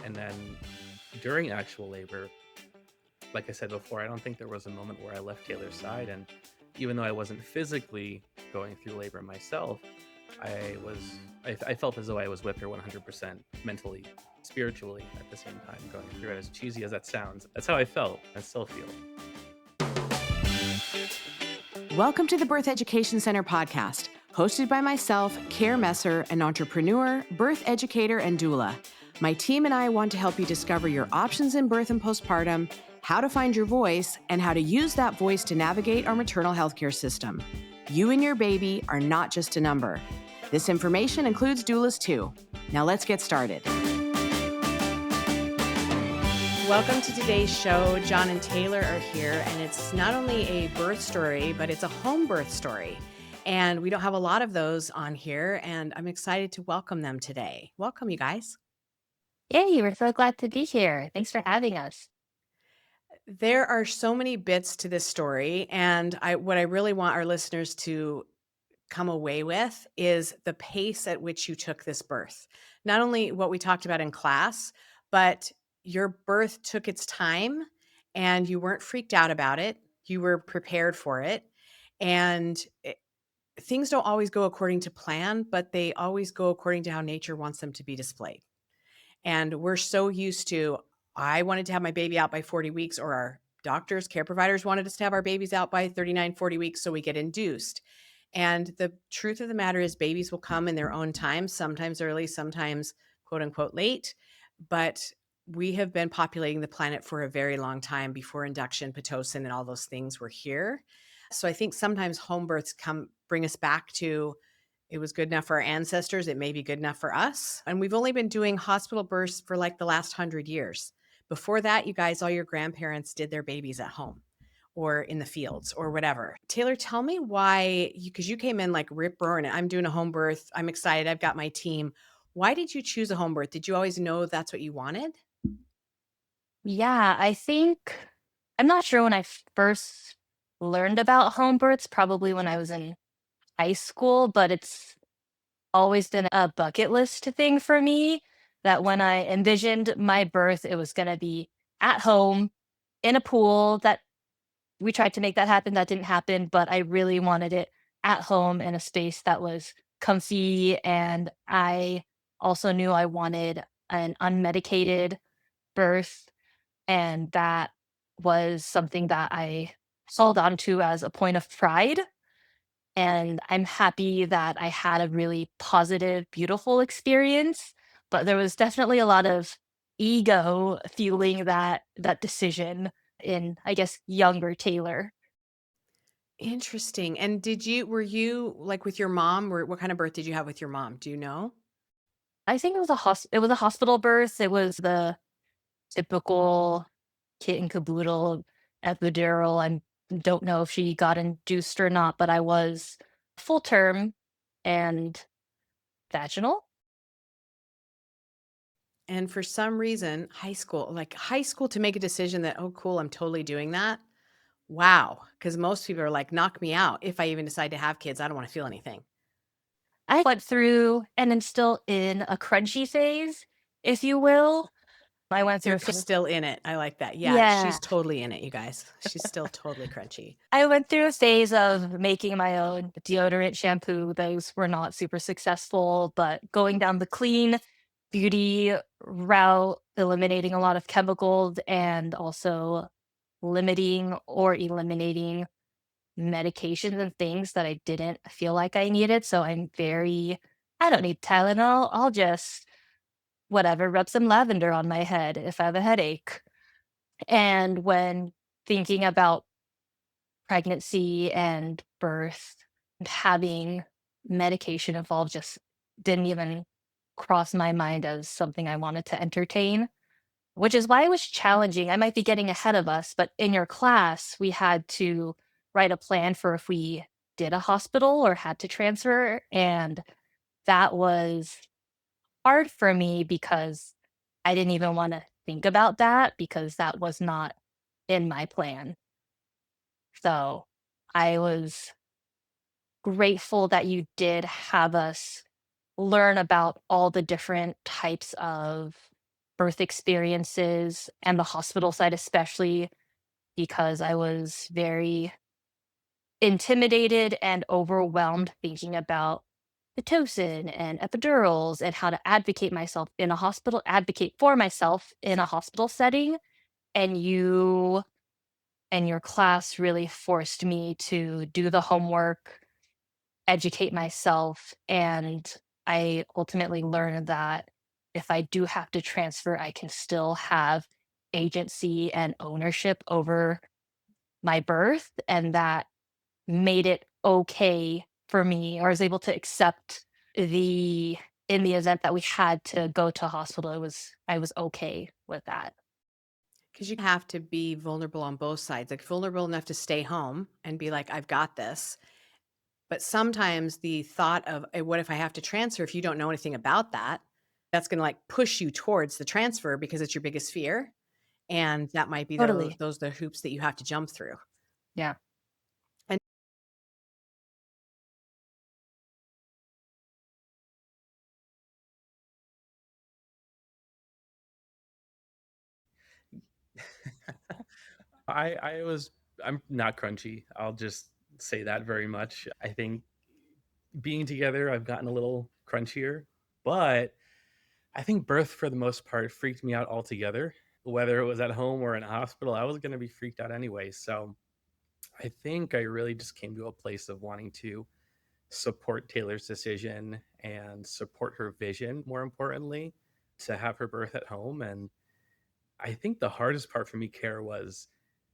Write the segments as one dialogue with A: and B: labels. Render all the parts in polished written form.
A: And then during actual labor, like I said before, I don't think there was a moment where I left Taylor's side. And even though I wasn't physically going through labor myself, I was, I felt as though I was with her 100% mentally, spiritually at the same time going through it. As cheesy as that sounds, that's how I felt. I still feel.
B: Welcome to the Birth Education Center podcast, hosted by myself, Care Messer, an entrepreneur, birth educator, and doula. My team and I want to help you discover your options in birth and postpartum, how to find your voice, and how to use that voice to navigate our maternal healthcare system. You and your baby are not just a number. This information includes doulas too. Now let's get started. Welcome to today's show. John and Taylor are here, and it's not only a birth story, but it's a home birth story. And we don't have a lot of those on here, and I'm excited to welcome them today. Welcome, you guys.
C: Yay, we're so glad to be here. Thanks for having us.
B: There are so many bits to this story, and what I really want our listeners to come away with is the pace at which you took this birth. Not only what we talked about in class, but your birth took its time and you weren't freaked out about it. You were prepared for it. And things don't always go according to plan, but they always go according to how nature wants them to be displayed. And we're so used to, I wanted to have my baby out by 40 weeks, or our doctors, care providers wanted us to have our babies out by 39, 40 weeks so we get induced. And the truth of the matter is babies will come in their own time, sometimes early, sometimes quote unquote late. But we have been populating the planet for a very long time before induction, Pitocin, and all those things were here. So I think sometimes home births bring us back to, it was good enough for our ancestors, it may be good enough for us. And we've only been doing hospital births for like the last 100 years. Before that, you guys, all your grandparents did their babies at home or in the fields or whatever. Taylor, tell me why, because you came in like rip roaring. I'm doing a home birth. I'm excited. I've got my team. Why did you choose a home birth? Did you always know that's what you wanted?
C: Yeah, I think I'm not sure when I first learned about home births, probably when I was in high school, but it's always been a bucket list thing for me that when I envisioned my birth, it was going to be at home in a pool. That we tried to make that happen. That didn't happen, but I really wanted it at home in a space that was comfy. And I also knew I wanted an unmedicated birth. And that was something that I held on to as a point of pride. And I'm happy that I had a really positive, beautiful experience. But there was definitely a lot of ego fueling that decision in, I guess, younger Taylor.
B: Interesting. And were you like with your mom, or what kind of birth did you have with your mom? Do you know?
C: I think it was a hospital birth. It was the typical kit and caboodle epidural. I don't know if she got induced or not, but I was full term and vaginal.
B: And for some reason, high school to make a decision that, oh, cool, I'm totally doing that. Wow. Because most people are like, knock me out. If I even decide to have kids, I don't want to feel anything.
C: I went through and am still in a crunchy phase, if you will. I went through
B: You're
C: a phase.
B: still in it. I like that. Yeah,
C: Yeah.
B: she's totally in it, you guys. She's still totally crunchy.
C: I went through a phase of making my own deodorant, shampoo. Those were not super successful, but going down the clean beauty route, eliminating a lot of chemicals and also limiting or eliminating medications and things that I didn't feel like I needed. So I don't need Tylenol. I'll just, whatever, rub some lavender on my head if I have a headache. And when thinking about pregnancy and birth, having medication involved just didn't even cross my mind as something I wanted to entertain, which is why it was challenging. I might be getting ahead of us, but in your class, we had to write a plan for if we did a hospital or had to transfer. And that was hard for me because I didn't even want to think about that because that was not in my plan. So I was grateful that you did have us learn about all the different types of birth experiences and the hospital side, especially because I was very intimidated and overwhelmed thinking about Pitocin and epidurals and how to advocate myself in a hospital, advocate for myself in a hospital setting. And you and your class really forced me to do the homework, educate myself, and I ultimately learned that if I do have to transfer, I can still have agency and ownership over my birth, and that made it okay for me, or I was able to accept the in the event that we had to go to hospital, I was okay with that.
B: Because you have to be vulnerable on both sides, like vulnerable enough to stay home and be like, I've got this. But sometimes the thought of what if I have to transfer, if you don't know anything about that, that's going to like push you towards the transfer because it's your biggest fear. And that might be
C: Totally.
B: those the hoops that you have to jump through.
C: Yeah.
B: And
A: I'm not crunchy. I'll just say that very much. I think being together, I've gotten a little crunchier, but I think birth for the most part freaked me out altogether. Whether it was at home or in a hospital, I was going to be freaked out anyway. So I think I really just came to a place of wanting to support Taylor's decision and support her vision, more importantly, to have her birth at home. And I think the hardest part for me, Care, was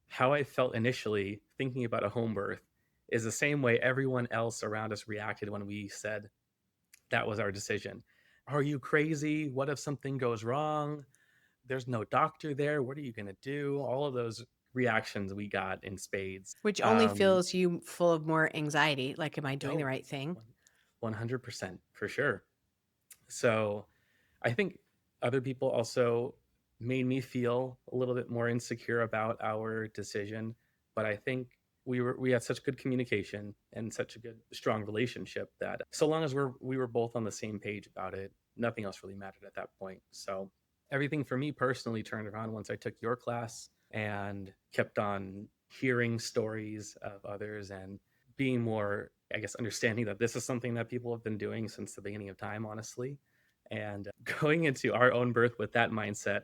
A: how I felt initially thinking about a home birth is the same way everyone else around us reacted when we said that was our decision. Are you crazy? What if something goes wrong? There's no doctor there. What are you going to do? All of those reactions we got in spades.
B: which only fills you full of more anxiety. Like, am I doing the
A: Oh,
B: right thing?
A: 100% for sure. So I think other people also made me feel a little bit more insecure about our decision, but I think we had such good communication and such a good strong relationship that so long as we were both on the same page about it, nothing else really mattered at that point. So everything for me personally turned around once I took your class and kept on hearing stories of others and being more, I guess, understanding that this is something that people have been doing since the beginning of time, honestly. And going into our own birth with that mindset,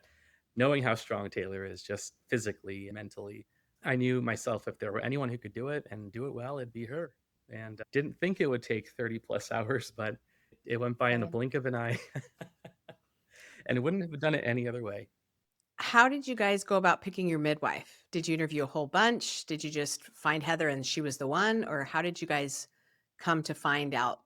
A: knowing how strong Taylor is, just physically, mentally, I knew myself if there were anyone who could do it and do it well, it'd be her. And didn't think it would take 30 plus hours, but it went by in the
C: Same.
A: blink of an eye. And it wouldn't have done it any other way.
B: How did you guys go about picking your midwife? Did you interview a whole bunch? Did you just find Heather and she was the one? Or how did you guys come to find out?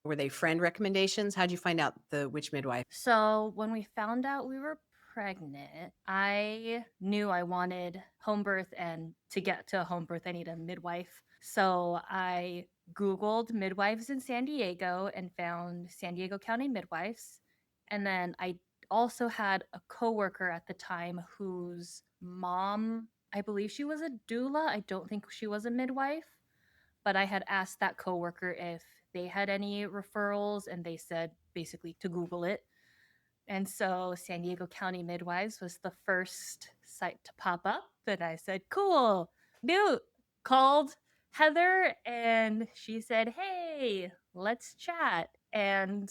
B: Were they friend recommendations? How'd you find out the which midwife?
C: So when we found out we were pregnant, I knew I wanted home birth, and to get to a home birth, I need a midwife. So I Googled midwives in San Diego and found San Diego County midwives. And then I also had a coworker at the time whose mom, I believe she was a doula. I don't think she was a midwife, but I had asked that coworker if they had any referrals, and they said basically to Google it. And so San Diego County Midwives was the first site to pop up. And I said, cool, Newt. Called Heather and she said, hey, let's chat. And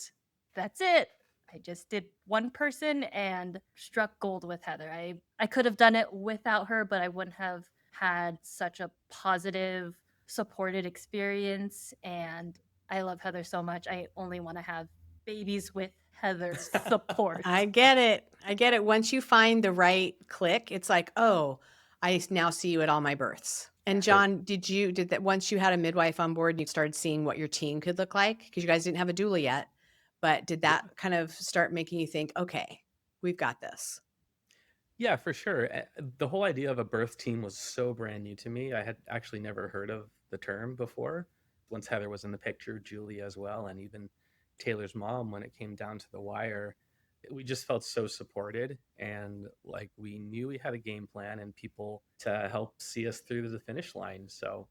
C: that's it. I just did one person and struck gold with Heather. I could have done it without her, but I wouldn't have had such a positive, supported experience. And I love Heather so much. I only want to have babies with Heather's support.
B: I get it. I get it. Once you find the right click, it's like, oh, I now see you at all my births. And John, did that once you had a midwife on board and you started seeing what your team could look like? Because you guys didn't have a doula yet, but did
A: Yeah.
B: that kind of start making you think, okay, we've got this?
A: Yeah, for sure. The whole idea of a birth team was so brand new to me. I had actually never heard of the term before. Once Heather was in the picture, Julie as well, and even Taylor's mom when it came down to the wire, we just felt so supported and like we knew we had a game plan and people to help see us through to the finish line. So,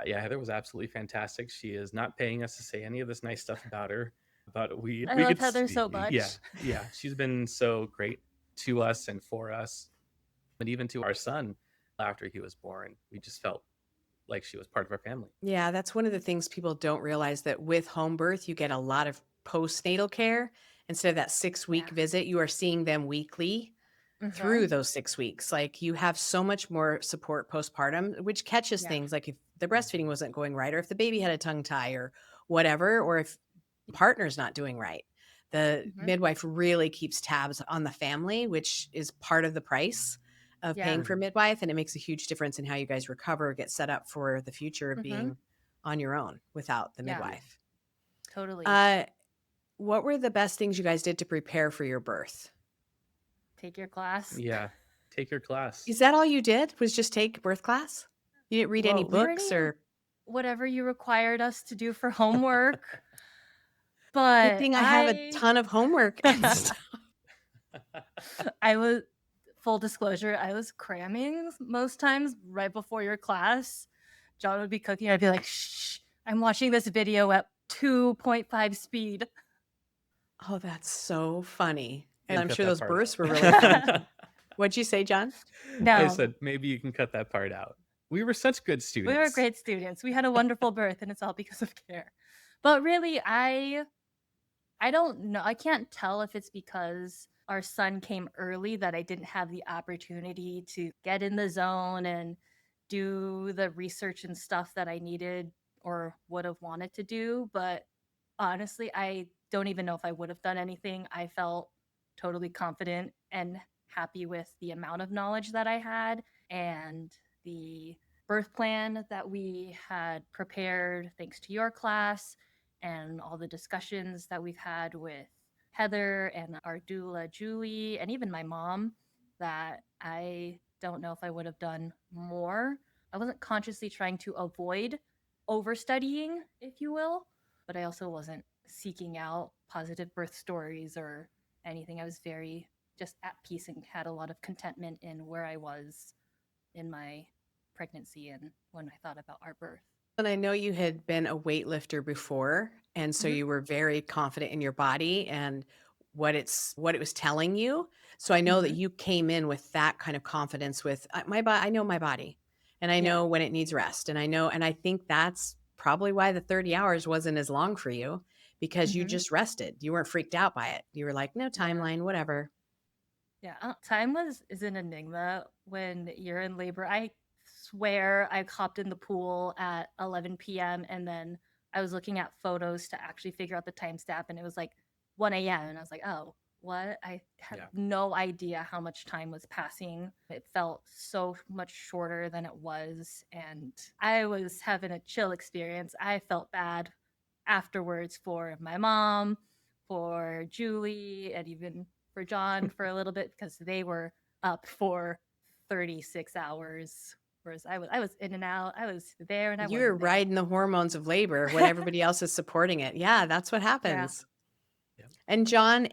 A: yeah, Heather was absolutely fantastic. She is not paying us to say any of this nice stuff about her, but
C: I
A: we
C: love
A: could
C: Heather so
A: yeah,
C: much.
A: yeah, she's been so great to us and for us, and even to our son after he was born. We just felt like she was part of our family.
B: Yeah, that's one of the things people don't realize, that with home birth, you get a lot of postnatal care. Instead of that 6-week
C: Yeah.
B: visit, you are seeing them weekly through those 6 weeks. Like, you have so much more support postpartum, which catches
C: Yeah.
B: things like if the breastfeeding wasn't going right, or if the baby had a tongue tie or whatever, or if partner's not doing right. The
C: Mhm.
B: midwife really keeps tabs on the family, which is part of the price of
C: Yeah.
B: paying for midwife, and it makes a huge difference in how you guys recover, get set up for the future of
C: Mhm.
B: being on your own without the
C: Yeah.
B: midwife.
C: Totally.
B: Uh, what were the best things you guys did to prepare for your birth?
C: Take your class.
A: Yeah. Take your class.
B: Is that all you did, was just take birth class? You didn't read any
C: Well,
B: books
C: pretty
B: or
C: whatever you required us to do for homework.
B: good
C: But
B: thing I have a
C: I
B: ton of homework and stuff.
C: I was full disclosure, I was cramming most times right before your class. John would be cooking, I'd be like, "Shh, I'm watching this video at 2.5 speed."
B: Oh, that's so funny. And
A: You
B: I'm
A: cut
B: sure
A: that
B: those
A: part
B: births
A: out.
B: were really fun. What'd you say, John?
A: I
C: No,
A: said, maybe you can cut that part out. We were such good
C: we were
A: students.
C: great students. We had a wonderful birth, and it's all because of care. But really, I don't know. I can't tell if it's because our son came early that I didn't have the opportunity to get in the zone and do the research and stuff that I needed or would have wanted to do. But honestly, I don't even know if I would have done anything. I felt totally confident and happy with the amount of knowledge that I had and the birth plan that we had prepared thanks to your class and all the discussions that we've had with Heather and our doula, Julie, and even my mom, that I don't know if I would have done more. I wasn't consciously trying to avoid overstudying, if you will, but I also wasn't seeking out positive birth stories or anything. I was very just at peace and had a lot of contentment in where I was in my pregnancy and when I thought about our birth.
B: And I know you had been a weightlifter before, and so
C: Mhm.
B: you were very confident in your body and what it was telling you. So I know that
C: Mhm.
B: you came in with that kind of confidence with my body. I know my body, and I
C: Yeah.
B: know when it needs rest, and I know, and I think that's probably why the 30 hours wasn't as long for you, because you
C: Mhm.
B: just rested. You weren't freaked out by it. You were like, no
C: Yeah.
B: timeline, whatever.
C: Yeah, time is an enigma when you're in labor. I swear I hopped in the pool at 11 p.m. and then I was looking at photos to actually figure out the timestamp and it was like 1 a.m. and I was like, "Oh, what?" I had
A: Yeah.
C: no idea how much time was passing. It felt so much shorter than it was and I was having a chill experience. I felt bad afterwards for my mom, for Julie, and even for John for a little bit because they were up for 36 hours. Whereas I was in and out. I was there and I
B: You're
C: wasn't there.
B: riding the hormones of labor when everybody else is supporting it. Yeah, that's what
C: Yeah.
B: happens.
A: Yeah.
B: And John,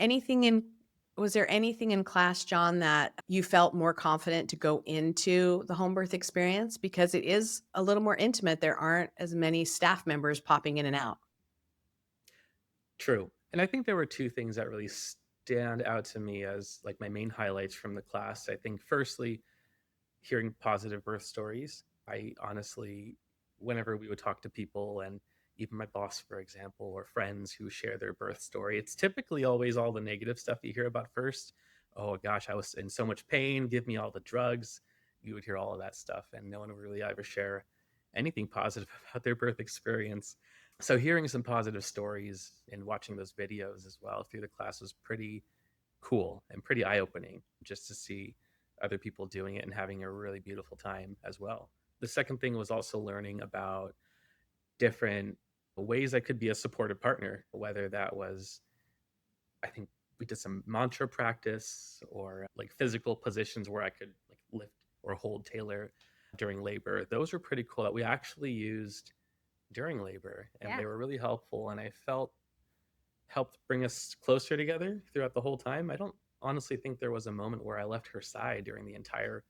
B: was there anything in class, John, that you felt more confident to go into the home birth experience? Because it is a little more intimate. There aren't as many staff members popping in and out.
A: True. And I think there were two things that really stand out to me as like my main highlights from the class. I think firstly, hearing positive birth stories. I honestly, whenever we would talk to people and even my boss, for example, or friends who share their birth story, it's typically always all the negative stuff you hear about first. Oh gosh, I was in so much pain. Give me all the drugs. You would hear all of that stuff, and no one would really ever share anything positive about their birth experience. So hearing some positive stories and watching those videos as well through the class was pretty cool and pretty eye opening just to see other people doing it and having a really beautiful time as well. The second thing was also learning about different ways I could be a supportive partner, whether that was, I think we did some mantra practice or like physical positions where I could like lift or hold Taylor during labor. Those were pretty cool that we actually used during labor and
C: Yeah.
A: they were really helpful. And I felt helped bring us closer together throughout the whole time. I don't honestly think there was a moment where I left her side during the entire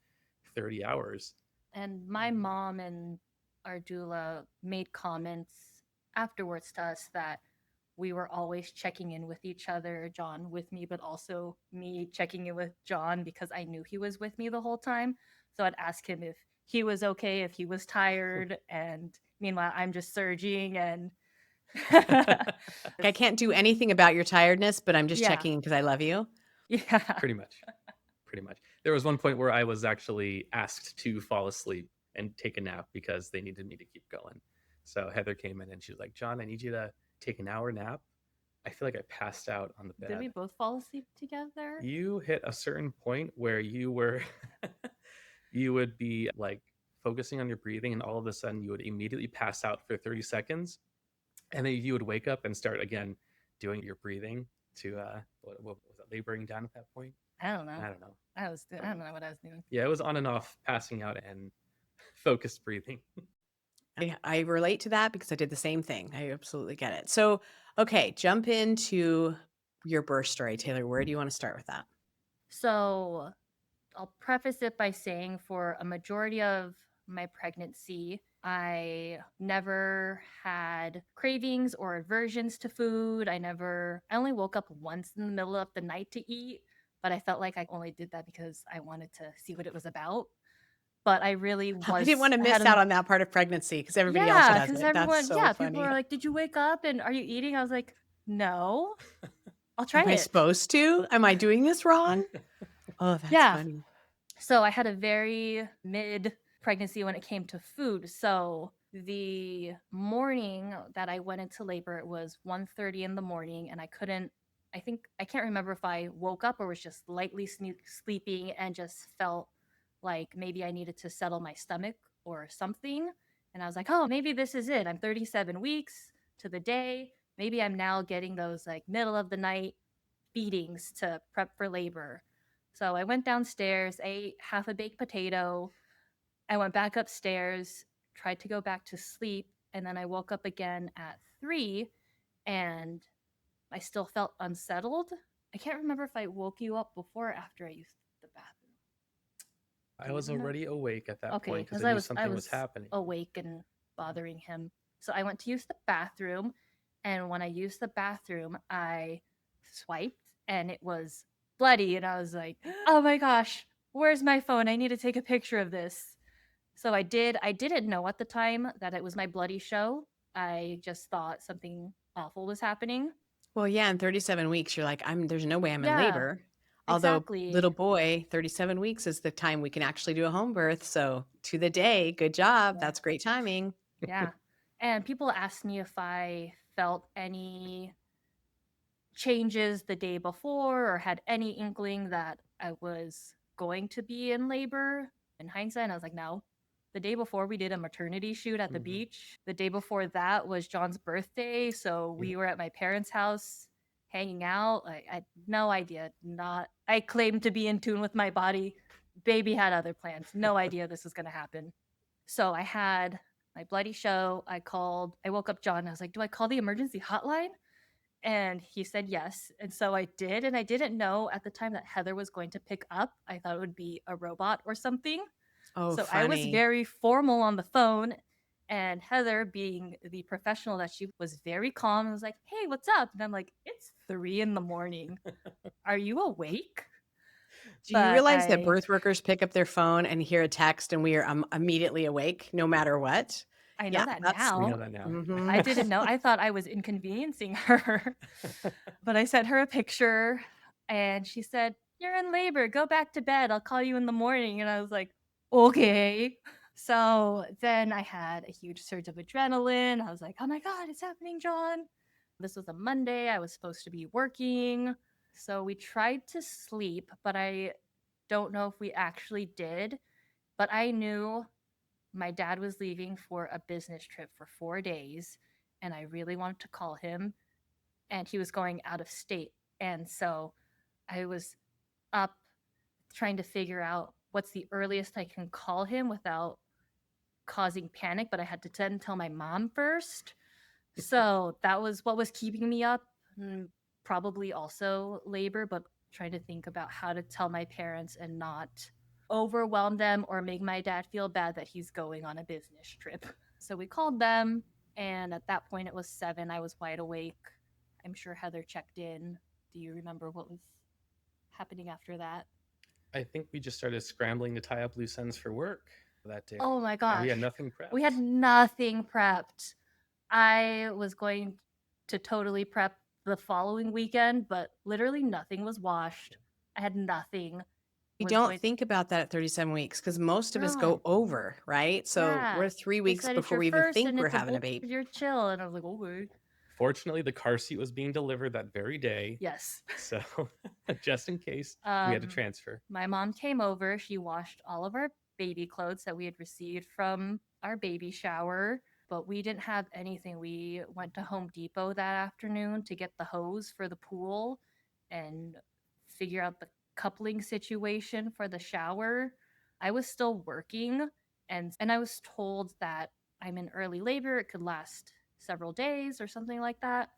A: 30 hours.
C: And my mom and our doula made comments afterwards to us that we were always checking in with each other, John with me, but also me checking in with John because I knew he was with me the whole time. So I'd ask him if he was okay, if he was tired, and meanwhile I'm just surging and
B: I can't do anything about your tiredness, but I'm just
C: yeah,
B: checking because I love you.
C: yeah.
A: Pretty much. Pretty much. There was one point where I was actually asked to fall asleep and take a nap because they needed me to keep going. So Heather came in and she was like, John, I need you to take an hour nap. I feel like I passed out on the
C: Did we
A: bed.
C: both fall asleep together?
A: You hit a certain point where you were, you would be like focusing on your breathing, and all of a sudden you would immediately pass out for 30 seconds. And then you would wake up and start again doing your breathing to, what was it, laboring down at that point?
C: I don't know.
A: I don't know.
C: I don't know what I was doing.
A: Yeah, it was on and off passing out and focused breathing.
B: I relate to that because I did the same thing. I absolutely get it. So, okay, jump into your birth story, Taylor. Where do you want to start with that?
C: So I'll preface it by saying for a majority of my pregnancy, I never had cravings or aversions to food. I only woke up once in the middle of the night to eat, but I felt like I only did that because I wanted to see what it was about. But I really
B: I didn't want to
C: had
B: miss out on that part of pregnancy because everybody else
C: yeah,
B: does
C: because
B: it. That's
C: everyone,
B: so
C: people were
B: funny.
C: like, "Did you wake up and are you eating?" I was like, "No, I'll try
B: Am I
C: it."
B: supposed to? Am I doing this wrong? Oh, that's
C: Yeah.
B: funny.
C: So I had a very mid pregnancy when it came to food. So the morning that I went into labor, it was 1:30 in the morning, and I can't remember if I woke up or was just lightly sleeping and just felt like maybe I needed to settle my stomach or something. And I was like, oh, maybe this is it. I'm 37 weeks to the day. Maybe I'm now getting those like middle of the night feedings to prep for labor. So I went downstairs, ate half a baked potato. I went back upstairs, tried to go back to sleep, and then I woke up again at 3 and I still felt unsettled. I can't remember if I woke you up before or after I used the bathroom. Do
A: I
C: you
A: was
C: remember?
A: already awake at that
C: Okay,
A: point because
C: because
A: I knew
C: I
A: something was
C: was
A: happening.
C: awake and bothering him. So I went to use the bathroom, and when I used the bathroom, I swiped and it was bloody, and I was like, "Oh my gosh, where's my phone? I need to take a picture of this." So I did. I didn't know at the time that it was my bloody show. I just thought something awful was happening.
B: Well, yeah, in 37 weeks, you're like, there's no way I'm in
C: Yeah,
B: labor. Although,
C: exactly.
B: little boy, 37 weeks is the time we can actually do a home birth. So, to the day, good job.
C: Yeah.
B: That's great timing.
C: Yeah. And people asked me if I felt any changes the day before or had any inkling that I was going to be in labor. In hindsight, I was like, no. The day before, we did a maternity shoot at the
A: Mhm.
C: beach. The day before that was John's birthday. So we were at my parents' house hanging out. Like, I had no idea. I claimed to be in tune with my body. Baby had other plans. No idea this was going to happen. So I had my bloody show. I woke up John. And I was like, do I call the emergency hotline? And he said yes. And so I did. And I didn't know at the time that Heather was going to pick up. I thought it would be a robot or something.
B: Oh,
C: So I was
B: funny.
C: very formal on the phone. And Heather, being the professional that she was, very calm and was like, hey, what's up? And I'm like, it's 3 in the morning. Are you awake?
B: Do you
C: But
B: realize that birth workers pick up their phone and hear a text and we are immediately awake no matter what?
C: I know
B: Yeah,
C: that
B: that's.
A: We know
C: now.
A: that now.
C: I
B: Mhm.
C: didn't know. I thought I was inconveniencing her. But I sent her a picture and she said, you're in labor. Go back to bed. I'll call you in the morning. And I was like, okay. So then I had a huge surge of adrenaline. I was like, oh my God, it's happening, John. This was a Monday. I was supposed to be working. So we tried to sleep, but I don't know if we actually did. But I knew my dad was leaving for a business trip for 4 days, and I really wanted to call him, and he was going out of state. And so I was up trying to figure out what's the earliest I can call him without causing panic, but I had to then tell my mom first. So that was what was keeping me up. Probably also labor, but trying to think about how to tell my parents and not overwhelm them or make my dad feel bad that he's going on a business trip. So we called them, and at that point it was 7. I was wide awake. I'm sure Heather checked in. Do you remember what was happening after that?
A: I think we just started scrambling to tie up loose ends for work that day.
C: Oh my
A: And we had
C: gosh.
A: nothing
C: We had
A: prepped.
C: nothing prepped. I was going to totally prep the following weekend, but literally nothing was washed. I had nothing.
B: We
C: Was
B: don't
C: going
B: think about that at 37 weeks because most of us
C: no.
B: go over, right? So
C: Yeah.
B: we're 3
C: They
B: weeks
C: said it's
B: before
C: your
B: we even
C: first
B: think
C: and
B: we're
C: it's a
B: having a
C: bold
B: baby.
C: you're chill. And I was like, okay.
A: Fortunately, the car seat was being delivered that very day.
C: Yes.
A: So just in case, we had to transfer.
C: My mom came over. She washed all of our baby clothes that we had received from our baby shower, but we didn't have anything. We went to Home Depot that afternoon to get the hose for the pool and figure out the coupling situation for the shower. I was still working, and I was told that I'm in early labor. It could last several days or something like that.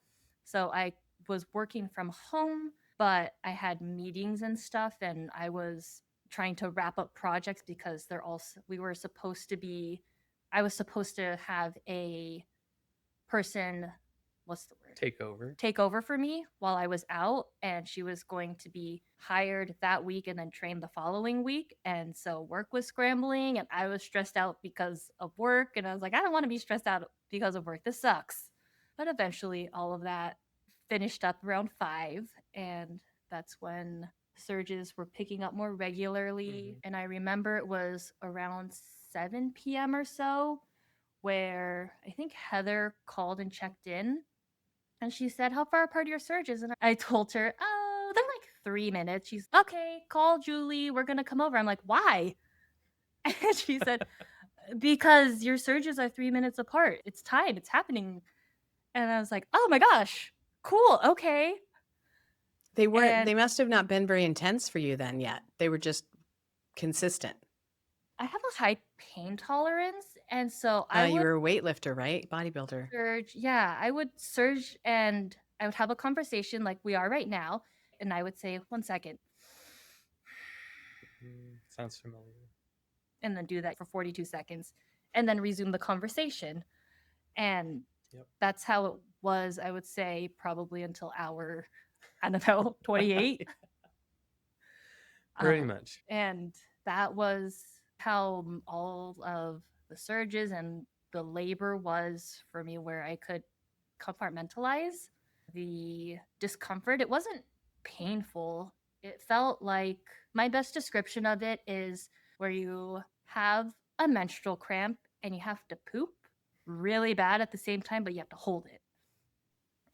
C: So I was working from home, but I had meetings and stuff, and I was trying to wrap up projects because they're also we were supposed to be I was supposed to have a person, what's the word?
A: Take over.
C: Take over for me while I was out, and she was going to be hired that week and then trained the following week. And so work was scrambling and I was stressed out because of work, and I was like, I don't want to be stressed out because of work. This sucks. But eventually all of that finished up around 5, and that's when surges were picking up more regularly. And I remember it was around 7 p.m. or so where I think Heather called and checked in, and she said, How far apart are your surges? And I told her, Oh, they're like 3 minutes. She's okay, call Julie. We're going to come over. I'm like, Why? And she said, Because your surges are 3 minutes apart. It's time. It's happening. And I was like, Oh my gosh, cool. Okay.
B: They
C: And
B: must have not been very intense for you then yet. They were just consistent.
C: I have a high pain tolerance. And so I
B: You
C: would
B: were a weightlifter, right? Bodybuilder.
C: surge. Yeah, I would surge and I would have a conversation like we are right now. And I would say, 1 second.
A: Sounds familiar.
C: And then do that for 42 seconds and then resume the conversation. And that's how it was, I would say, probably until hour, I don't know, 28.
A: Pretty much.
C: And that was how all of the surges and the labor was for me, where I could compartmentalize the discomfort. It wasn't painful. It felt like, my best description of it is where you have a menstrual cramp and you have to poop really bad at the same time, but you have to hold it.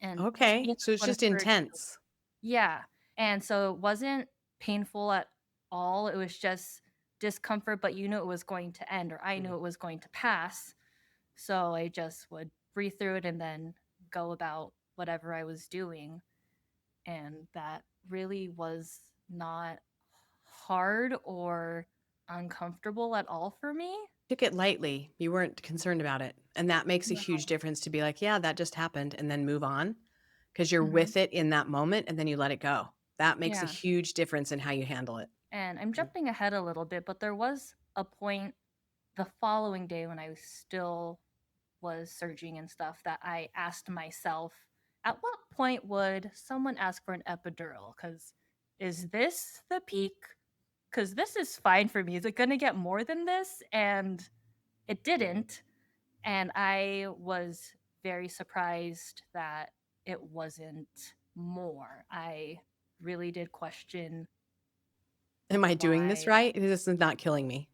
C: And
B: Okay. So it's
C: what a
B: just
C: surge feels.
B: intense.
C: Yeah. And so it wasn't painful at all. It was just discomfort, but you knew it was going to end, or I knew it was going to pass. So I just would breathe through it and then go about whatever I was doing. And that really was not hard or uncomfortable at all for me.
B: Took it lightly. You weren't concerned about it. And that makes a
C: No.
B: huge difference to be like, yeah, that just happened, and then move on because you're
C: Mhm.
B: with it in that moment and then you let it go. That makes a
C: Yeah.
B: huge difference in how you handle it.
C: And I'm jumping ahead a little bit, but there was a point the following day when I still was surging and stuff that I asked myself, at what point would someone ask for an epidural? Because is this the peak? Because this is fine for me. Is it going to get more than this? And it didn't. And I was very surprised that it wasn't more. I really did question,
B: Am I doing this
C: why.
B: right? This is not killing me.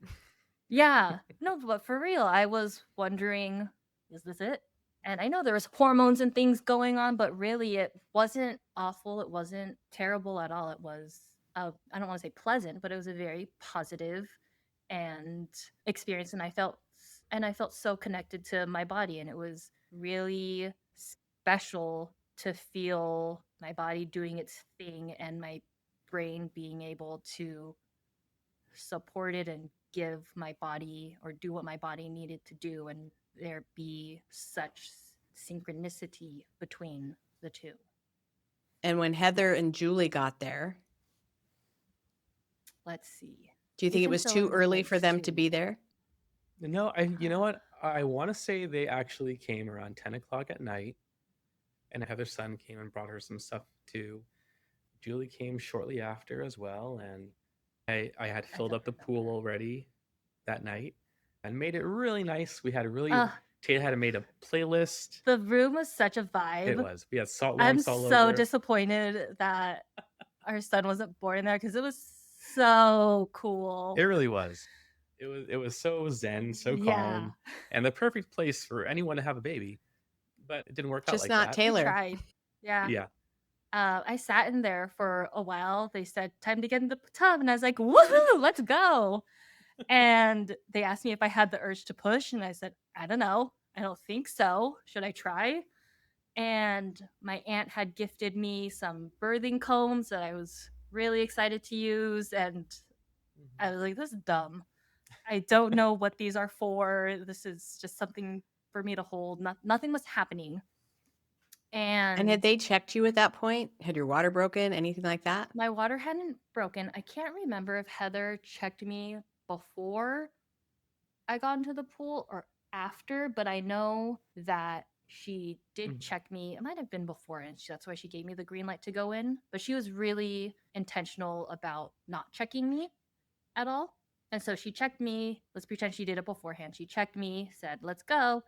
C: Yeah, no, but for real, I was wondering, is this it? And I know there was hormones and things going on, but really it wasn't awful. It wasn't terrible at all. It was, I don't want to say pleasant, but it was a very positive and experience. And I felt so connected to my body. And it was really special to feel my body doing its thing and my brain being able to support it and give my body, or do what my body needed to do, and there be such synchronicity between the two.
B: And when Heather and Julie got there,
C: Let's see.
B: do you think
C: You
B: it
C: can
B: was
C: fill
B: too
C: in the
B: early for
C: blanks
B: them to
C: too.
B: be there?
A: No, you know what? I want to say they actually came around 10 o'clock at night. And Heather's son came and brought her some stuff too. Julie came shortly after as well, and I had filled up the pool already that night and made it really nice. We had a really
C: Uh,
A: Tate had made a playlist.
C: the room was such a
A: It
C: vibe.
A: was. We had salt
C: I'm
A: lamps all
C: so
A: over.
C: disappointed that our son wasn't born in there because it was so cool.
A: It really was. It was so zen, so
C: Yeah.
A: calm, and the perfect place for anyone to have a baby. But it didn't work out
B: Just
A: like
B: not
A: that.
C: We
B: Taylor.
C: tried. Yeah.
A: Yeah.
C: I sat in there for a while. They said, time to get in the tub. And I was like, woohoo, let's go. And they asked me if I had the urge to push. And I said, I don't know. I don't think so. Should I try? And my aunt had gifted me some birthing combs that I was really excited to use. And I was like, this is dumb. I don't know what these are for. This is just something for me to hold. Nothing was happening.
B: And had they checked you at that point? Had your water broken? Anything like that?
C: My water hadn't broken. I can't remember if Heather checked me before I got into the pool or after, but I know that she did
A: Mhm.
C: check me. It might have been before, and that's why she gave me the green light to go in. But she was really intentional about not checking me at all. And so she checked me. Let's pretend she did it beforehand. She checked me, said, let's go,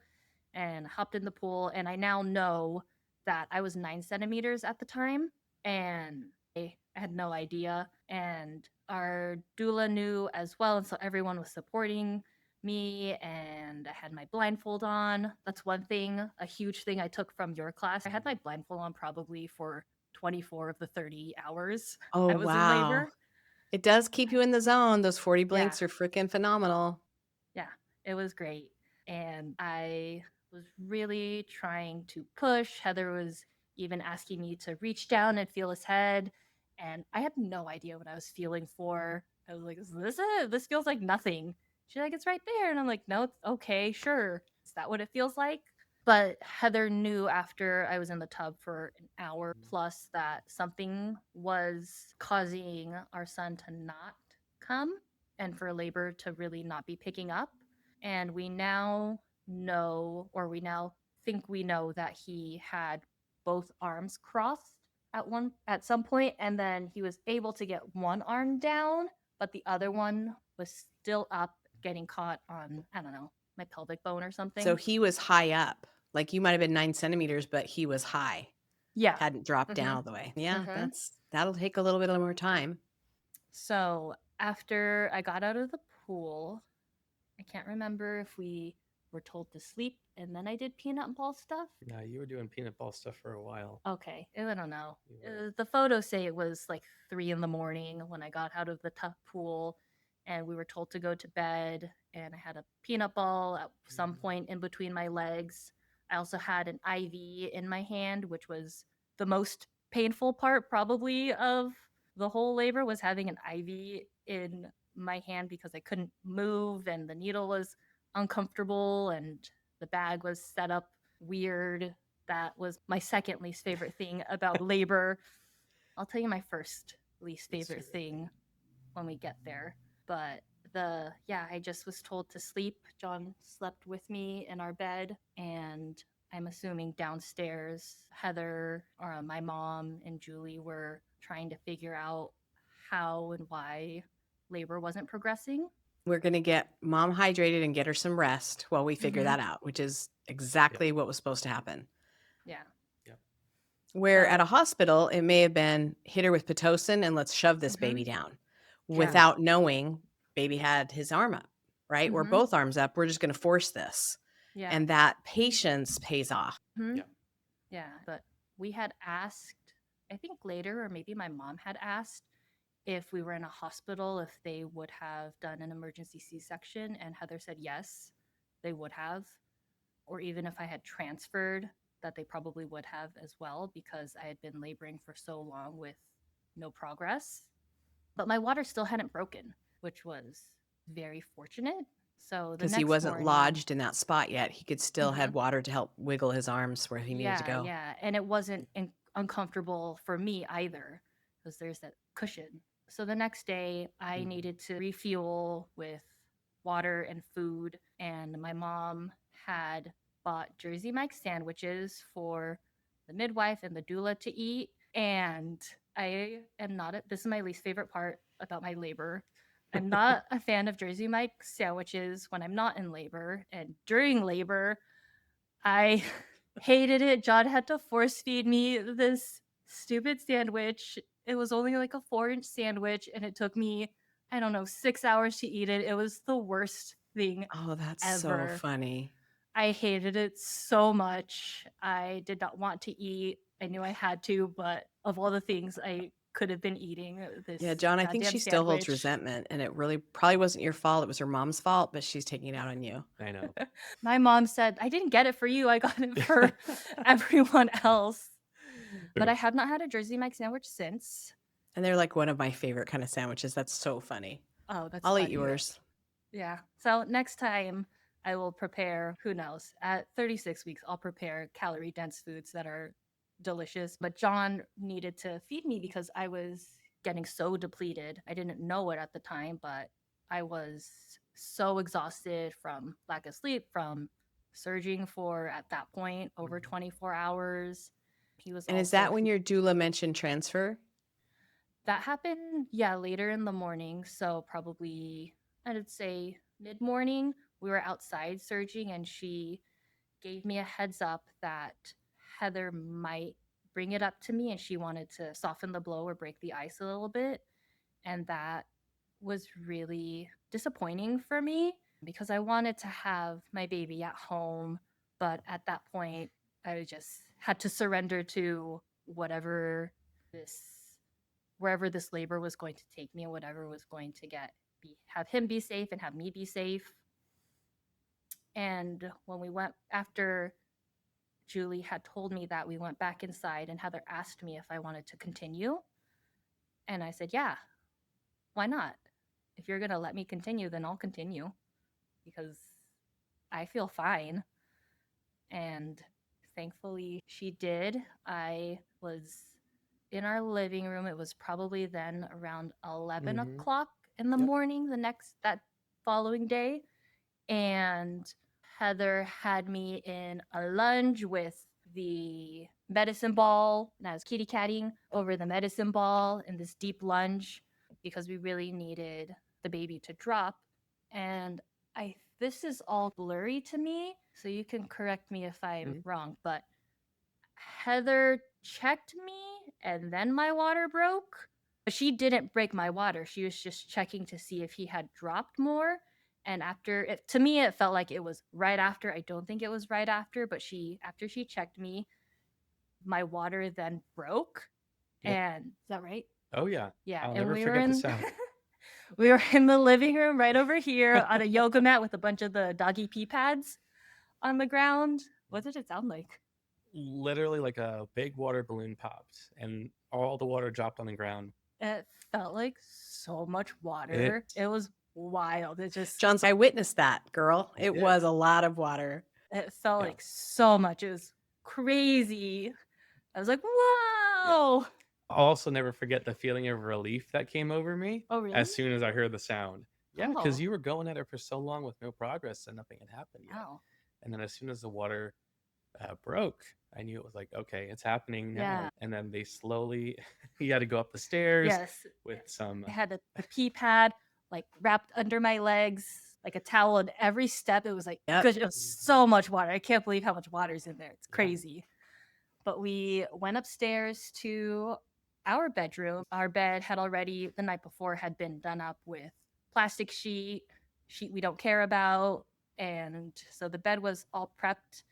C: and hopped in the pool. And I now know that I was 9 centimeters at the time. And I had no idea. And our doula knew as well. And so everyone was supporting me, and I had my blindfold on. That's one thing, a huge thing I took from your class. I had my blindfold on probably for 24 of the 30 hours
B: Oh,
C: I was in
B: wow.
C: labor.
B: It does keep you in the zone. Those 40
C: Yeah.
B: blinks are freaking phenomenal.
C: Yeah, it was great. And I was really trying to push. Heather was even asking me to reach down and feel his head. And I had no idea what I was feeling for. I was like, is this it? This feels like nothing. She's like, it's right there. And I'm like, no, it's okay, sure. Is that what it feels like? But Heather knew after I was in the tub for an hour plus that something was causing our son to not come and for labor to really not be picking up. And we now know, or we now think we know, that he had both arms crossed at some point, and then he was able to get one arm down, but the other one was still up, getting caught on, I don't know, my pelvic bone or something.
B: So he was high up. Like you might have been 9 centimeters, but he was high.
C: Yeah.
B: Hadn't dropped down all the way. Yeah,
C: Mhm.
B: that'll take a little bit more time.
C: So after I got out of the pool, I can't remember if we were told to sleep and then I did peanut ball stuff.
A: No, you were doing peanut ball stuff for a while.
C: Okay, I don't know.
A: You were.
C: The photos say it was like 3 in the morning when I got out of the pool, and we were told to go to bed. And I had a peanut ball at some point in between my legs. I also had an IV in my hand, which was the most painful part probably of the whole labor, was having an IV in my hand because I couldn't move and the needle was uncomfortable and the bag was set up weird. That was my second least favorite thing about labor. I'll tell you my first least favorite thing when we get there. But I just was told to sleep. John slept with me in our bed, and I'm assuming downstairs, Heather, or my mom and Julie were trying to figure out how and why labor wasn't progressing.
B: We're going to get mom hydrated and get her some rest while we figure
C: Mhm.
B: that out, which is exactly what was supposed to happen.
C: Yeah.
B: Where at a
C: So-
B: hospital, it may have been hit her with Pitocin and let's shove this
C: Mhm.
B: baby down
C: Yeah.
B: without knowing baby had his arm up, right? We're
C: Mhm.
B: both arms up. We're just going to force this.
C: Yeah.
B: And that patience pays off.
C: Mhm.
A: Yeah.
C: Yeah, but we had asked, I think later, or maybe my mom had asked if we were in a hospital, if they would have done an emergency C-section, and Heather said yes, they would have. Or even if I had transferred, that they probably would have as well, because I had been laboring for so long with no progress. But my water still hadn't broken, which was very fortunate. So the
B: Because
C: next
B: he wasn't
C: morning,
B: lodged in that spot yet. He could still
C: Mhm.
B: had water to help wiggle his arms where he needed to go.
C: Yeah, and it wasn't uncomfortable for me either, because there's that cushion. So the next day, I
A: Mhm.
C: needed to refuel with water and food, and my mom had bought Jersey Mike sandwiches for the midwife and the doula to eat. And I am not, this is my least favorite part about my labor. I'm not a fan of Jersey Mike's sandwiches when I'm not in labor. And during labor, I hated it. John had to force feed me this stupid sandwich. It was only like a 4-inch sandwich, and it took me, I don't know, 6 hours to eat it. It was the worst thing
B: Oh, that's so
C: ever.
B: funny.
C: I hated it so much. I did not want to eat. I knew I had to, but of all the things I could have been eating, this
B: Yeah, John, I think
C: goddamn
B: she still holds
C: sandwich.
B: resentment, and it really probably wasn't your fault. It was her mom's fault, but she's taking it out on you.
A: I know.
C: My mom said, I didn't get it for you. I got it for everyone else. But I have not had a Jersey Mike sandwich since.
B: And they're like one of my favorite kind of sandwiches. That's so funny.
C: Oh, that's
B: I'll eat
C: funny.
B: yours.
C: Yeah. So next time I will prepare, who knows, at 36 weeks, I'll prepare calorie dense foods that are delicious. But John needed to feed me because I was getting so depleted. I didn't know it at the time, but I was so exhausted from lack of sleep, from surging for, at that point, over 24 hours. He was
B: And is
C: also,
B: that when your doula mentioned transfer?
C: that happened, yeah, later in the morning. So probably, I'd say mid morning. We were outside surging, and she gave me a heads up that Heather might bring it up to me, and she wanted to soften the blow or break the ice a little bit. And that was really disappointing for me because I wanted to have my baby at home. But at that point, I just had to surrender to whatever this wherever this labor was going to take me and whatever was going to have him be safe and have me be safe. And when we went, after Julie had told me that, we went back inside, and Heather asked me if I wanted to continue. And I said, yeah, why not? If you're going to let me continue, then I'll continue because I feel fine. And thankfully she did. I was in our living room. It was probably then around 11 o'clock in the morning that following day. And Heather had me in a lunge with the medicine ball, and I was kitty catting over the medicine ball in this deep lunge because we really needed the baby to drop. And this is all blurry to me, so you can correct me if I'm wrong, but Heather checked me and then my water broke. But she didn't break my water. She was just checking to see if he had dropped more. And to me, it felt like it was right after. I don't think it was right after, but after she checked me, my water then broke.
A: Yep.
C: And is that right?
A: Oh yeah.
C: Yeah.
A: I'll
C: And
A: never forget the sound.
C: we were in the living room right over here on a yoga mat with a bunch of the doggy pee pads on the ground. What did it sound like?
A: Literally like a big water balloon popped and all the water dropped on the ground.
C: It felt like so much water. It was wild.
B: John's, I witnessed that, girl. It was a lot of water.
C: It felt like so much. It was crazy. I was like, whoa.
A: Yeah. I'll also never forget the feeling of relief that came over me.
C: Oh, really?
A: As soon as I heard the sound. Yeah, because
C: Oh.
A: you were going at it for so long with no progress and nothing had happened yet.
C: Oh.
A: And then as soon as the water broke, I knew it was like, okay, it's happening now.
C: Yeah.
A: And then they slowly, you had to go up the stairs
C: Yes.
A: with some.
C: I had a pee pad like wrapped under my legs, like a towel at every step. It was like, good. It was so much water. I can't believe how much water's in there. It's crazy. But we went upstairs to our bedroom. Our bed had already, the night before, had been done up with plastic sheet we don't care about. And so the bed was all prepped.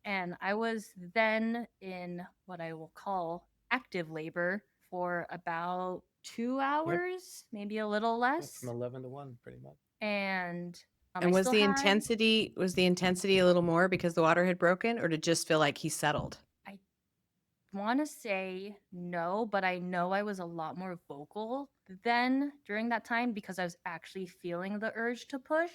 C: And I was then in what I will call active labor for about 2 hours, maybe a little less.
A: From 11 to 1, pretty much.
B: And was the intensity a little more because the water had broken, or did it just feel like he settled?
C: I want to say no, but I know I was a lot more vocal then during that time because I was actually feeling the urge to push.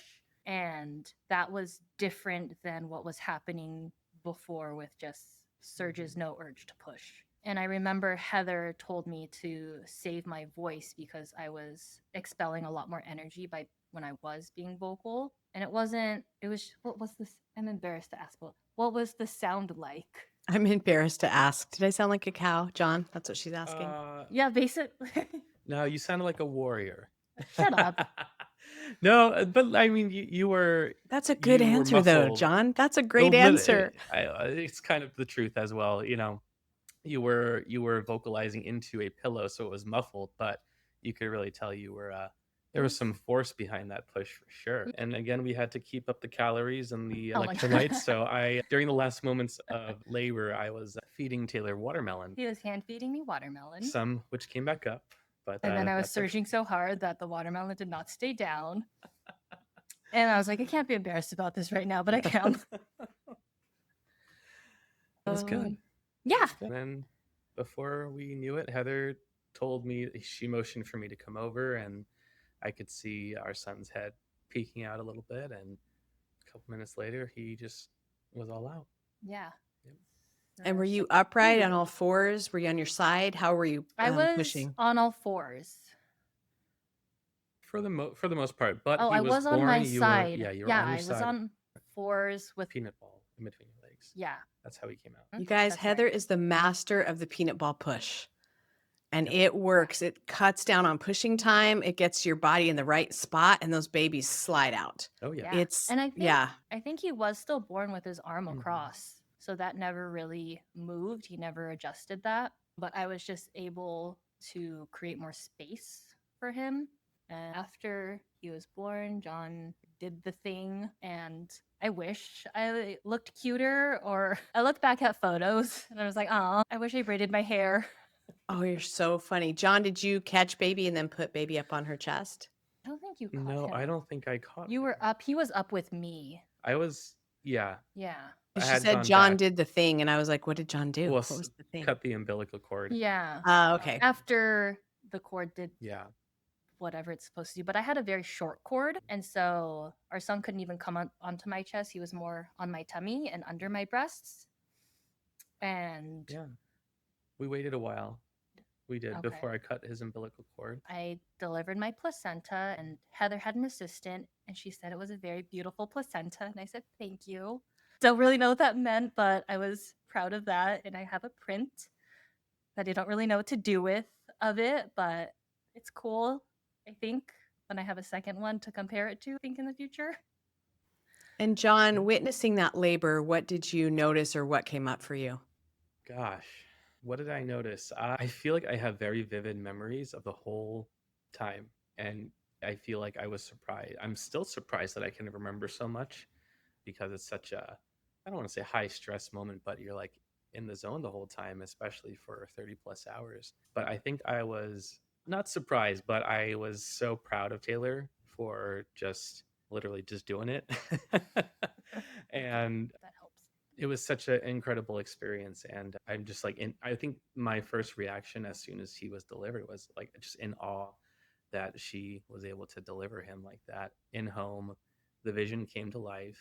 C: And that was different than what was happening before with just surges, no urge to push. And I remember Heather told me to save my voice because I was expelling a lot more energy when I was being vocal. And what was this? I'm embarrassed to ask, what was the sound like?
B: I'm embarrassed to ask. Did I sound like a cow, John? That's what she's asking.
A: Uh,
C: Yeah, basically.
A: no, you sounded like a warrior.
C: Shut up.
A: No, but I mean,
B: That's a good
A: you were
B: answer, though,
A: muffled.
B: John. That's a
A: Well,
B: great answer.
A: it's kind of the truth as well. You were vocalizing into a pillow, so it was muffled, but you could really tell there was some force behind that push for sure. And again, we had to keep up the calories and the
C: Oh my
A: electrolytes.
C: god.
A: So during the last moments of labor, I was feeding Taylor watermelon,
C: He was hand feeding me watermelon.
A: some which came back up, but
C: And then I was
A: that's okay.
C: surging so hard that the watermelon did not stay down. And I was like, I can't be embarrassed about this right now, but I can.
A: It was good.
C: Yeah.
A: And then before we knew it, Heather told me she motioned for me to come over, and I could see our son's head peeking out a little bit. And a couple minutes later, he just was all out.
C: Yeah.
A: Yep.
B: And were you upright on all fours? Were you on your side? How were you
C: I was
B: pushing?
C: on all fours.
A: For the most part, but
C: Oh,
A: he
C: I was on my
A: born,
C: side.
A: you were on your
C: I was
A: side,
C: on fours with
A: peanut ball in between your legs.
C: yeah.
A: That's how he came out.
B: You guys,
C: That's
B: Heather
C: right.
B: is the master of the peanut ball push. And
A: Yep.
B: it works. It cuts down on pushing time. It gets your body in the right spot, and those babies slide out.
A: Oh yeah.
B: It's
C: And I think
B: yeah.
C: I think he was still born with his arm
A: Mhm.
C: across. So that never really moved. He never adjusted that. But I was just able to create more space for him. And after he was born, John did the thing. And I wish I looked cuter, or I looked back at photos and I was like, oh, I wish I braided my hair.
B: Oh, you're so funny. John, did you catch baby and then put baby up on her chest?
C: I don't think you caught
A: No,
C: him.
A: I don't think I caught
C: You were
A: him.
C: up. He was up with me.
A: I was, yeah.
C: Yeah.
A: I
B: She
A: had
B: said
A: gone
B: John
A: back.
B: did the thing, and I was like, what did John do?
A: Well,
B: What was the thing?
A: cut the umbilical cord.
C: Yeah.
B: Okay.
C: After the cord did
A: Yeah.
C: whatever it's supposed to do, but I had a very short cord, and so our son couldn't even come onto my chest. He was more on my tummy and under my breasts. And
A: Yeah. We waited a while. We did
C: Okay.
A: before I cut his umbilical cord.
C: I delivered my placenta, and Heather had an assistant, and she said it was a very beautiful placenta, and I said thank you. Don't really know what that meant, but I was proud of that, and I have a print that I don't really know what to do with of it, but it's cool. I think when I have a second one to compare it to, I think in the future.
B: And John, witnessing that labor, what did you notice or what came up for you?
A: Gosh, what did I notice? I feel like I have very vivid memories of the whole time. And I feel like I was surprised. I'm still surprised that I can remember so much because it's such I don't want to say high stress moment, but you're like in the zone the whole time, especially for 30 plus hours. But I think I was not surprised, but I was so proud of Taylor for just literally just doing it. And
C: That helps.
A: it was such an incredible experience. And I'm just like, I think my first reaction as soon as he was delivered was like just in awe that she was able to deliver him like that in home. The vision came to life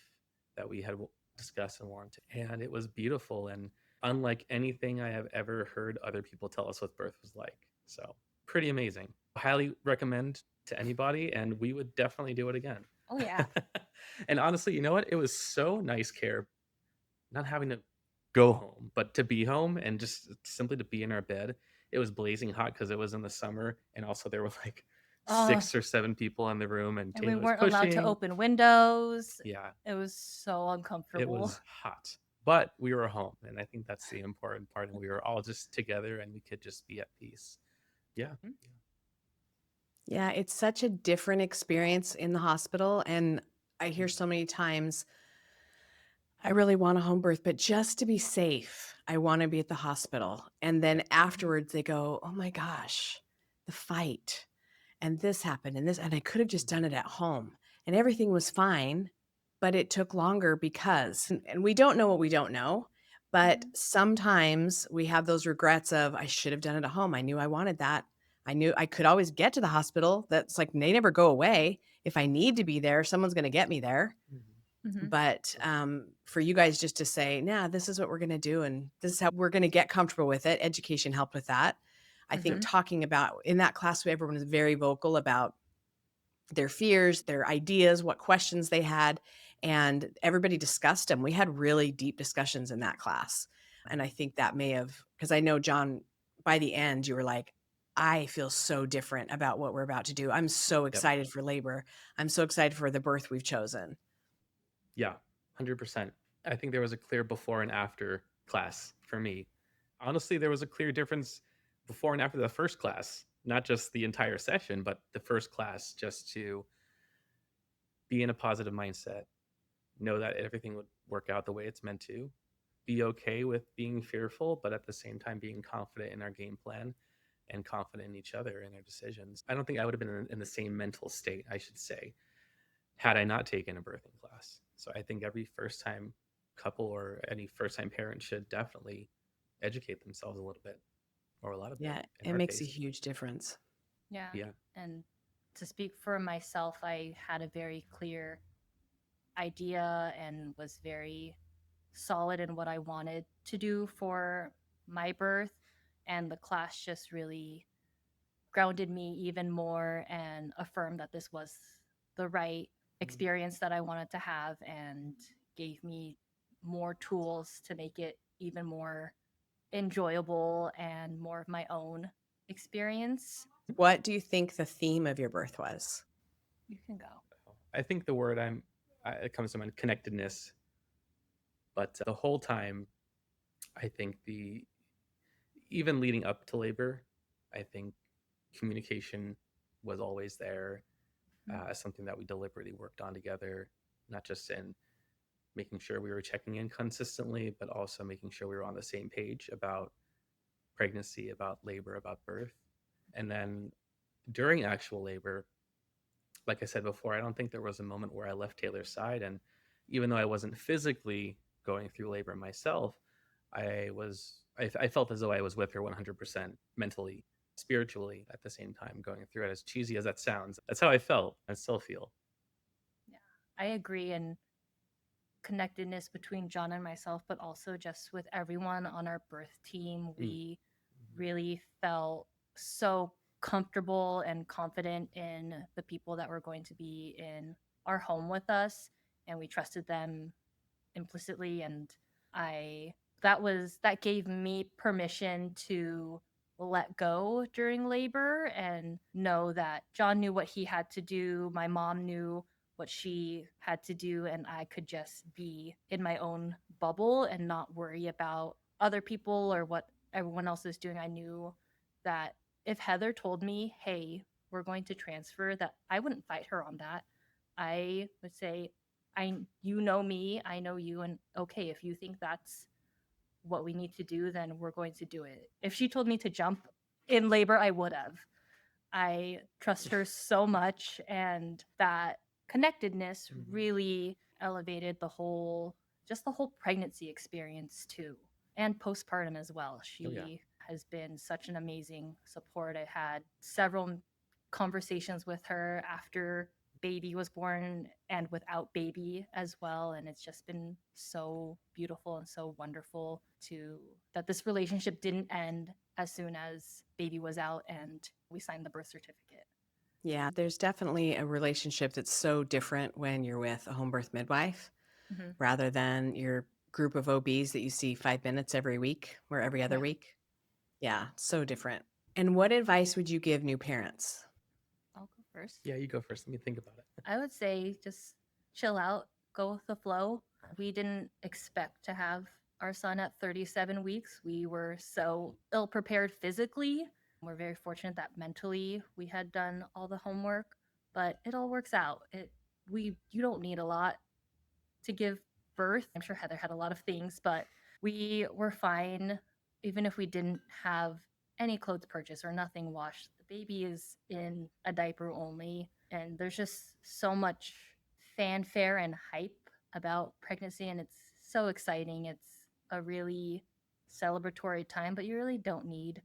A: that we had discussed and wanted, and it was beautiful and unlike anything I have ever heard other people tell us what birth was like. So pretty amazing. Highly recommend to anybody, and we would definitely do it again.
C: Oh yeah.
A: And honestly, you know what? It was so nice, Care, not having to go home, but to be home and just simply to be in our bed. It was blazing hot because it was in the summer, and also there were like
C: Oh,
A: 6 or 7 people in the room, and
C: and we
A: Taylor was
C: weren't allowed to
A: pushing.
C: open windows.
A: Yeah,
C: It was so
A: it
C: uncomfortable.
A: was hot, but we were home, and I think that's the important part. And we were all just together, and we could just be at peace. Yeah.
B: Yeah, it's such a different experience in the hospital. And I hear so many times, I really want a home birth, but just to be safe, I want to be at the hospital. And then afterwards, they go, oh my gosh, the fight. And this happened and this, and I could have just done it at home. And everything was fine, but it took longer because, and we don't know what we don't know. But sometimes we have those regrets of, I should have done it at home. I knew I wanted that. I knew I could always get to the hospital. That's like, they never go away. If I need to be there, someone's going to get me there.
C: Mhm.
B: But for you guys just to say, nah, this is what we're going to do. And this is how we're going to get comfortable with it. Education helped with that. I think talking about in that class, everyone was very vocal about their fears, their ideas, what questions they had, and everybody discussed them. We had really deep discussions in that class. And I think that may have, because I know, John, by the end, you were like, I feel so different about what we're about to do. I'm so
A: Yep.
B: excited for labor. I'm so excited for the birth we've chosen.
A: Yeah, 100%. I think there was a clear before and after class for me. Honestly, there was a clear difference before and after the first class, not just the entire session, but the first class, just to be in a positive mindset, know that everything would work out the way it's meant to, be okay with being fearful, but at the same time being confident in our game plan and confident in each other and our decisions. I don't think I would have been in the same mental state, I should say, had I not taken a birthing class. So I think every first time couple or any first time parent should definitely educate themselves a little bit or a lot of bit
B: Yeah,
A: in
B: it
A: our
B: makes a
A: case.
B: huge difference.
C: Yeah.
A: Yeah.
C: And to speak for myself, I had a very clear idea and was very solid in what I wanted to do for my birth. And the class just really grounded me even more and affirmed that this was the right experience that I wanted to have and gave me more tools to make it even more enjoyable and more of my own experience.
B: What do you think the theme of your birth was?
C: You can go.
A: I think the word it comes to mind connectedness, but the whole time I think the even leading up to labor, I think communication was always there, something that we deliberately worked on together, not just in making sure we were checking in consistently, but also making sure we were on the same page about pregnancy, about labor, about birth. And then during actual labor, like I said before, I don't think there was a moment where I left Taylor's side. And even though I wasn't physically going through labor myself, I felt as though I was with her 100% mentally, spiritually at the same time going through it. As cheesy as that sounds, that's how I felt. I still feel.
C: Yeah, I agree. And connectedness between John and myself, but also just with everyone on our birth team,
A: Mm.
C: we really felt so comfortable and confident in the people that were going to be in our home with us. And we trusted them implicitly, and I that gave me permission to let go during labor and know that John knew what he had to do, my mom knew what she had to do, and I could just be in my own bubble and not worry about other people or what everyone else is doing. I knew that if Heather told me, "Hey, we're going to transfer," that I wouldn't fight her on that. I would say, you know me, I know you, and okay, if you think that's what we need to do, then we're going to do it. If she told me to jump in labor, I would have. I trust her so much, and that connectedness
A: Mhm.
C: really elevated the whole pregnancy experience too, and postpartum as well.
A: Oh yeah.
C: She has been such an amazing support. I had several conversations with her after baby was born and without baby as well, and it's just been so beautiful and so wonderful to that this relationship didn't end as soon as baby was out and we signed the birth certificate.
B: Yeah, there's definitely a relationship that's so different when you're with a home birth midwife
C: Mm-hmm.
B: rather than your group of OBs that you see 5 minutes every week or every other
C: Yeah,
B: week. Yeah, so different. And what advice would you give new parents?
C: I'll go first.
A: Yeah, you go first. Let me think about it.
C: I would say just chill out, go with the flow. We didn't expect to have our son at 37 weeks. We were so ill prepared physically. We're very fortunate that mentally we had done all the homework, but it all works out. You don't need a lot to give birth. I'm sure Heather had a lot of things, but we were fine even if we didn't have any clothes purchased or nothing washed. The baby is in a diaper only, and there's just so much fanfare and hype about pregnancy, and it's so exciting. It's a really celebratory time, but you really don't need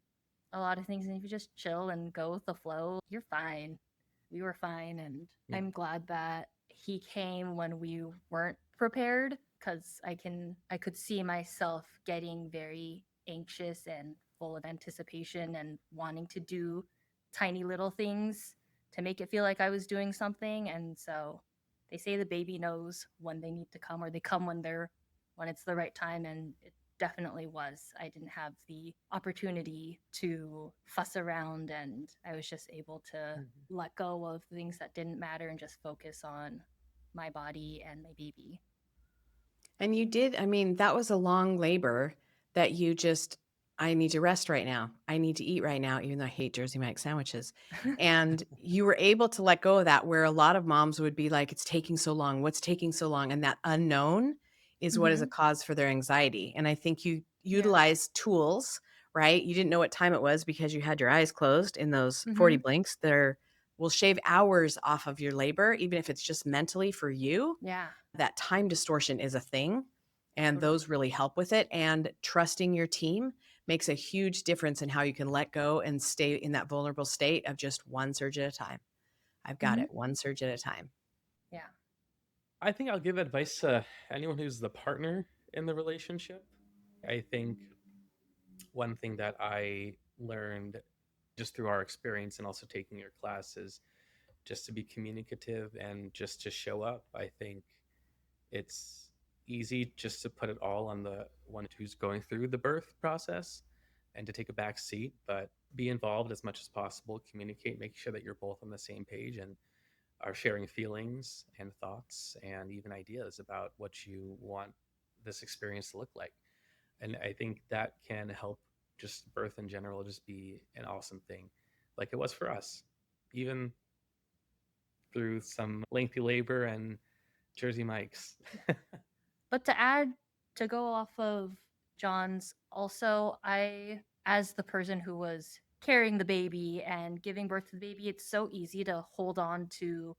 C: a lot of things. And if you just chill and go with the flow, you're fine. We were fine. And
A: Yeah.
C: I'm glad that he came when we weren't prepared, because I could see myself getting very anxious and full of anticipation and wanting to do tiny little things to make it feel like I was doing something. And so they say the baby knows when they need to come, or they come when it's the right time, and definitely was. I didn't have the opportunity to fuss around, and I was just able to
A: Mhm.
C: let go of things that didn't matter and just focus on my body and my baby.
B: And you did, I mean, that was a long labor that you just, I need to rest right now. I need to eat right now, even though I hate Jersey Mike sandwiches. And you were able to let go of that, where a lot of moms would be like, it's taking so long. What's taking so long? And that unknown is what is a
C: Hmm.
B: cause for their anxiety. And I think you
C: Yeah.
B: utilized tools, right? You didn't know what time it was because you had your eyes closed in those 40
C: Hmm.
B: blinks that will shave hours off of your labor, even if it's just mentally for you.
C: Yeah.
B: That time distortion is a thing, and
C: Totally.
B: those really help with it. And trusting your team makes a huge difference in how you can let go and stay in that vulnerable state of just one surge at a time. I've got
C: Hmm.
B: it, one surge at a time.
C: Yeah.
A: I think I'll give advice to anyone who's the partner in the relationship. I think one thing that I learned just through our experience and also taking your class is just to be communicative and just to show up. I think it's easy just to put it all on the one who's going through the birth process and to take a back seat, but be involved as much as possible, communicate, make sure that you're both on the same page and are sharing feelings and thoughts and even ideas about what you want this experience to look like. And I think that can help just birth in general just be an awesome thing, like it was for us, even through some lengthy labor and Jersey Mikes.
C: But to go off of John's, also, I, as the person who was carrying the baby and giving birth to the baby, it's so easy to hold on to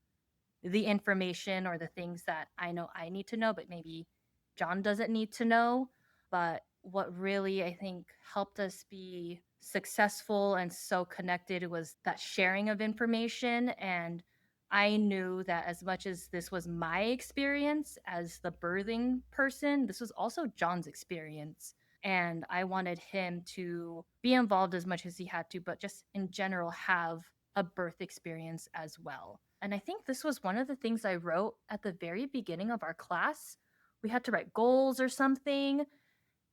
C: the information or the things that I know I need to know, but maybe John doesn't need to know. But what really I think helped us be successful and so connected was that sharing of information. And I knew that as much as this was my experience as the birthing person, this was also John's experience. And I wanted him to be involved as much as he had to, but just in general have a birth experience as well. And I think this was one of the things I wrote at the very beginning of our class. We had to write goals or something,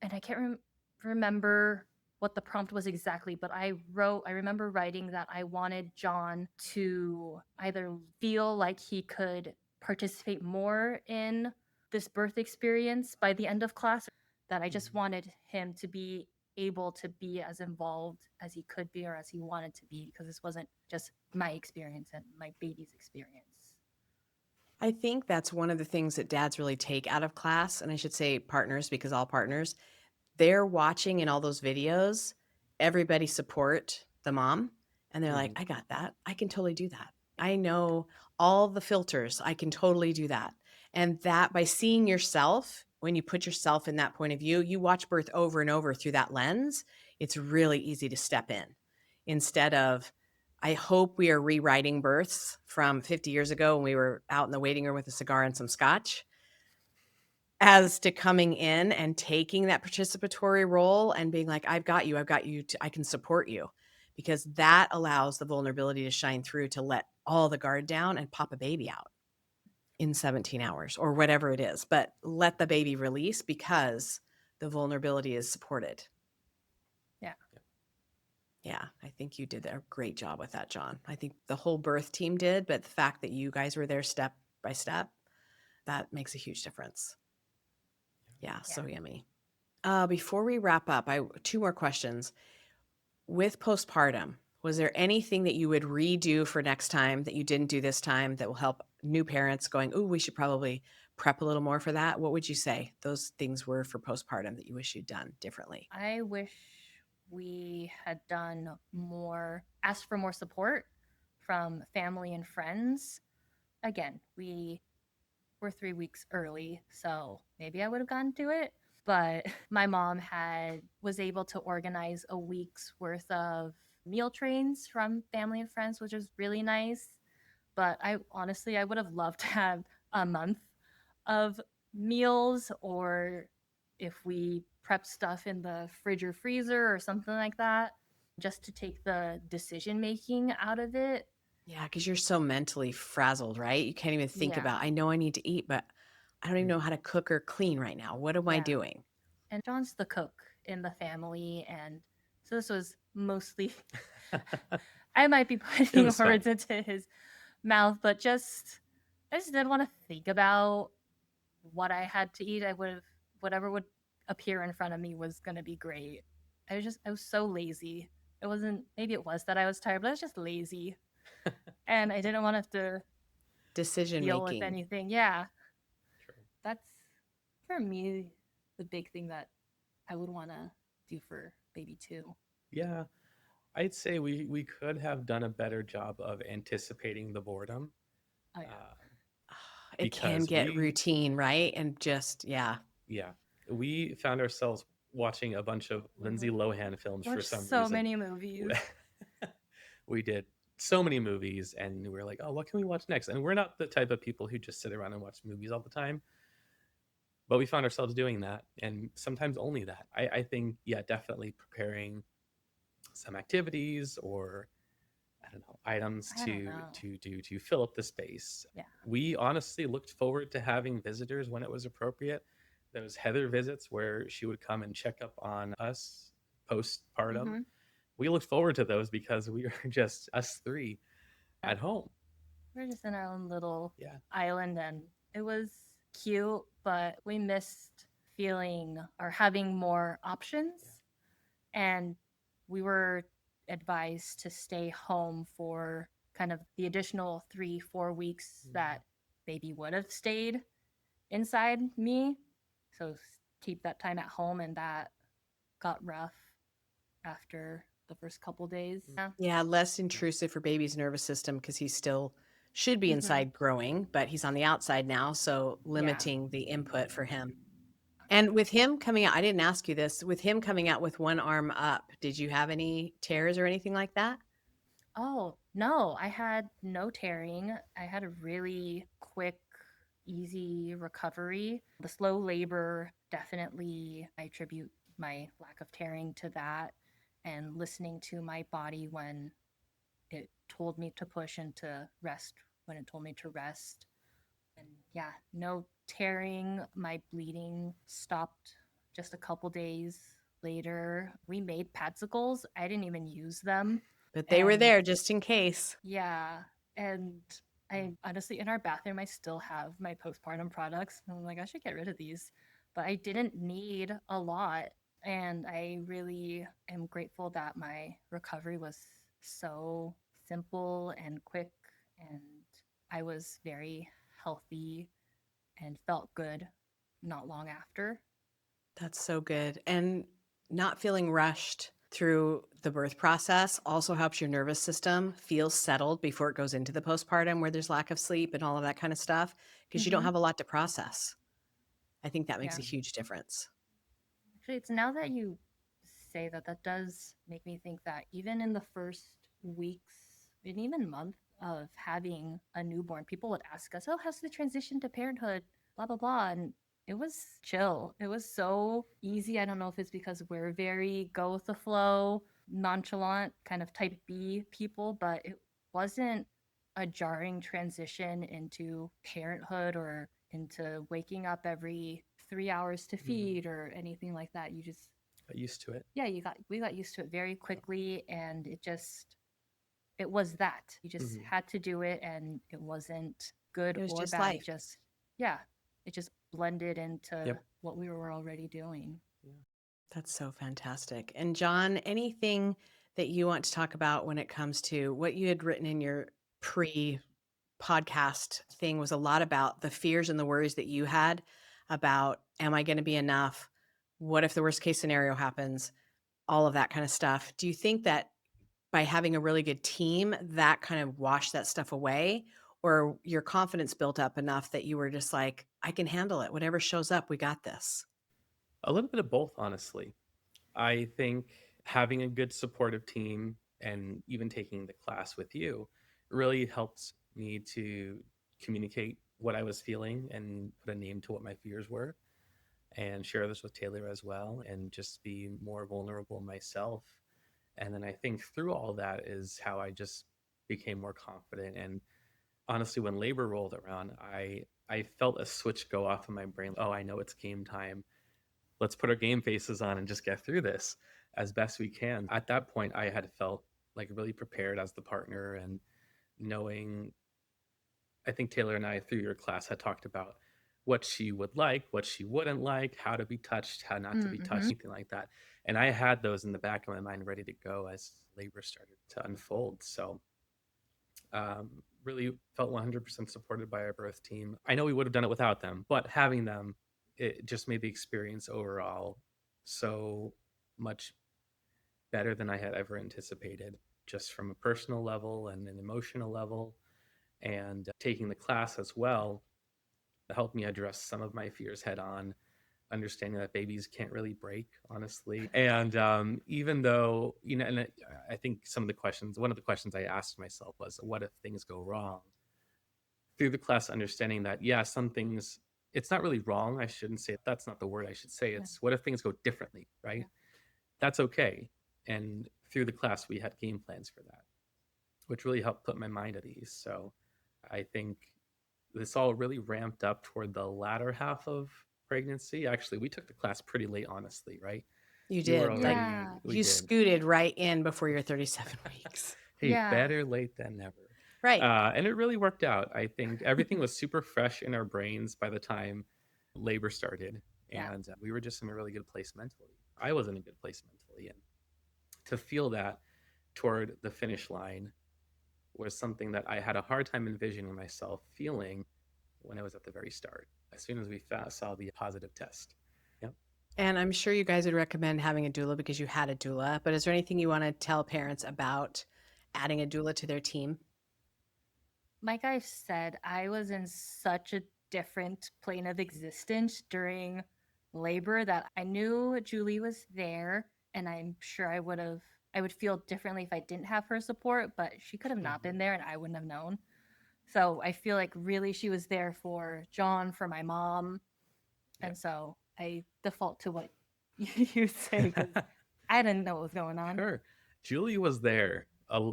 C: and I can't remember what the prompt was exactly, but I remember writing that I wanted John to either feel like he could participate more in this birth experience by the end of class, that I just
A: Mhm.
C: wanted him to be able to be as involved as he could be or as he wanted to be, because this wasn't just my experience and my baby's experience.
B: I think that's one of the things that dads really take out of class. And I should say partners, because all partners, they're watching in all those videos, everybody support the mom. And they're like,
A: Mhm.
B: I got that. I can totally do that. I know all the filters. I can totally do that. And that by seeing yourself, when you put yourself in that point of view, you watch birth over and over through that lens, it's really easy to step in instead of, I hope we are rewriting births from 50 years ago when we were out in the waiting room with a cigar and some scotch, as to coming in and taking that participatory role and being like, I've got you, I can support you. Because that allows the vulnerability to shine through, to let all the guard down and pop a baby out in 17 hours or whatever it is. But let the baby release because the vulnerability is supported.
C: Yeah.
B: Yeah, I think you did a great job with that, John. I think the whole birth team did, but the fact that you guys were there step by step, that makes a huge difference. Yeah,
C: Yeah.
B: so yummy. Before we wrap up, I two more questions. With postpartum, was there anything that you would redo for next time that you didn't do this time that will help new parents going, oh, we should probably prep a little more for that? What would you say those things were for postpartum that you wish you'd done differently?
C: I wish we had done more, asked for more support from family and friends. Again, we were 3 weeks early, so maybe I would have gotten to it. But my mom was able to organize a week's worth of meal trains from family and friends, which was really nice. But I honestly, I would have loved to have a month of meals, or if we prep stuff in the fridge or freezer or something like that, just to take the decision making out of it.
B: Yeah, because you're so mentally frazzled, right? You can't even think
C: Yeah.
B: about, I know I need to eat, but I don't even know
A: Mhm.
B: how to cook or clean right now. What am I
C: Yeah.
B: doing?
C: And John's the cook in the family, and so this was mostly I might be
A: It
C: putting
A: was fun.
C: words into his mouth, but I just didn't want to think about what I had to eat. I would have whatever would appear in front of me was gonna be great. I was so lazy. It wasn't maybe it was that I was tired, but I was just lazy. And I didn't want to have to
B: Decision
C: deal with
B: making.
C: anything. Yeah.
A: True.
C: That's for me the big thing that I would want to do for baby two.
A: Yeah, I'd say we could have done a better job of anticipating the boredom,
C: Oh yeah.
A: uh,
B: It can
A: because
B: get
A: we
B: routine, right? And just, yeah.
A: yeah, we found ourselves watching a bunch of Lindsay Lohan films for
C: Watch
A: some
C: so
A: reason.
C: many movies.
A: We did so many movies, and we were like, oh, what can we watch next? And we're not the type of people who just sit around and watch movies all the time, but we found ourselves doing that, and sometimes only that. I think, yeah, definitely preparing some activities or I don't know, items
C: I don't know.
A: to do to fill up the space.
C: Yeah.
A: We honestly looked forward to having visitors when it was appropriate. Those Heather visits where she would come and check up on us postpartum.
C: Mm-hmm.
A: We looked forward to those because we were just us three
C: Yeah.
A: at home.
C: We're just in our own little
A: Yeah.
C: island, and it was cute, but we missed feeling or having more options. And we were advised to stay home for kind of the additional 3 4 weeks that baby would have stayed inside me, so keep that time at home, and that got rough after the first couple days. Yeah.
B: Yeah, less intrusive for baby's nervous system because he still should be
C: Mm-hmm.
B: inside growing, but he's on the outside now, so
C: Yeah.
B: limiting the input for him. And with him coming out, I didn't ask you this, with him coming out with one arm up, did you have any tears or anything like that?
C: Oh, no, I had no tearing. I had a really quick, easy recovery. The slow labor, definitely, I attribute my lack of tearing to that, and listening to my body when it told me to push and to rest when it told me to rest. And yeah, no tearing. My bleeding stopped just a couple days later. We made padsicles. I didn't even use them.
B: But they were
C: And
B: there just in case.
C: yeah, and I honestly, in our bathroom, I still have my postpartum products. I'm like, I should get rid of these. But I didn't need a lot. And I really am grateful that my recovery was so simple and quick. And I was very healthy and felt good not long after.
B: That's so good. And not feeling rushed through the birth process also helps your nervous system feel settled before it goes into the postpartum where there's lack of sleep and all of that kind of stuff because you don't
C: Mm-hmm.
B: have a lot to process. I think that makes
C: Yeah.
B: a huge difference.
C: Actually, it's now that you say that, that does make me think that even in the first weeks and even month of having a newborn, people would ask us, "Oh, how's the transition to parenthood?" Blah blah blah, and it was chill. It was so easy. I don't know if it's because we're very go with the flow, nonchalant, kind of type B people, but it wasn't a jarring transition into parenthood or into waking up every 3 hours to feed or anything like that. You just
A: Got used to it.
C: yeah, we got used to it very quickly, and it was that. You just
A: Mhm.
C: had to do it, and it wasn't good
B: It was
C: or
B: just
C: bad.
B: life.
C: Yeah, it just blended into
A: Yep.
C: what we were already doing.
B: That's so fantastic. And John, anything that you want to talk about when it comes to what you had written in your pre podcast thing was a lot about the fears and the worries that you had about, am I going to be enough? What if the worst case scenario happens? All of that kind of stuff. Do you think that by having a really good team, that kind of washed that stuff away? Or your confidence built up enough that you were just like, I can handle it. Whatever shows up, we got this.
A: A little bit of both, honestly. I think having a good supportive team and even taking the class with you really helped me to communicate what I was feeling and put a name to what my fears were and share this with Taylor as well and just be more vulnerable myself. And then I think through all that is how I just became more confident. And honestly, when labor rolled around, I felt a switch go off in my brain. Oh, I know it's game time. let's put our game faces on and just get through this as best we can. At that point, I had felt like really prepared as the partner, and knowing, I think Taylor and I, through your class, had talked about what she would like, what she wouldn't like, how to be touched, how not to be touched,
C: Mm-hmm.
A: anything like that. And I had those in the back of my mind ready to go as labor started to unfold. So, really felt 100% supported by our birth team. I know we would have done it without them, but having them, it just made the experience overall so much better than I had ever anticipated, just from a personal level and an emotional level. And taking the class as well helped me address some of my fears head on, understanding that babies can't really break, honestly. And even though, and I think one of the questions I asked myself was, what if things go wrong? Through the class, understanding that, yeah, some things, it's not really wrong. I shouldn't say, that's not the word I should say.
C: Yeah.
A: It's what if things go differently, right?
C: Yeah.
A: That's okay. And through the class, we had game plans for that, which really helped put my mind at ease. So I think this all really ramped up toward the latter half of pregnancy. Actually, we took the class pretty late, honestly, right?
B: You
A: You were
B: did. Like,
A: already,
C: Yeah.
A: we
B: you
A: did.
B: scooted right in before your 37 weeks.
A: Hey,
C: Yeah.
A: better late than never.
B: Right.
A: And it really worked out. I think everything was super fresh in our brains by the time labor started.
C: Yeah.
A: And we were just in a really good place mentally. I was in a good place mentally. And to feel that toward the finish line was something that I had a hard time envisioning myself feeling when I was at the very start, as soon as we saw the positive test. Yep.
B: And I'm sure you guys would recommend having a doula because you had a doula. But is there anything you want to tell parents about adding a doula to their team?
C: Like I've said, I was in such a different plane of existence during labor that I knew Julie was there, and I'm sure I would feel differently if I didn't have her support, but she could have not been there and I wouldn't have known. So I feel like really she was there for John, for my mom.
A: Yeah.
C: And so I default to what you say because I didn't know what was going on.
A: Sure. Julie was there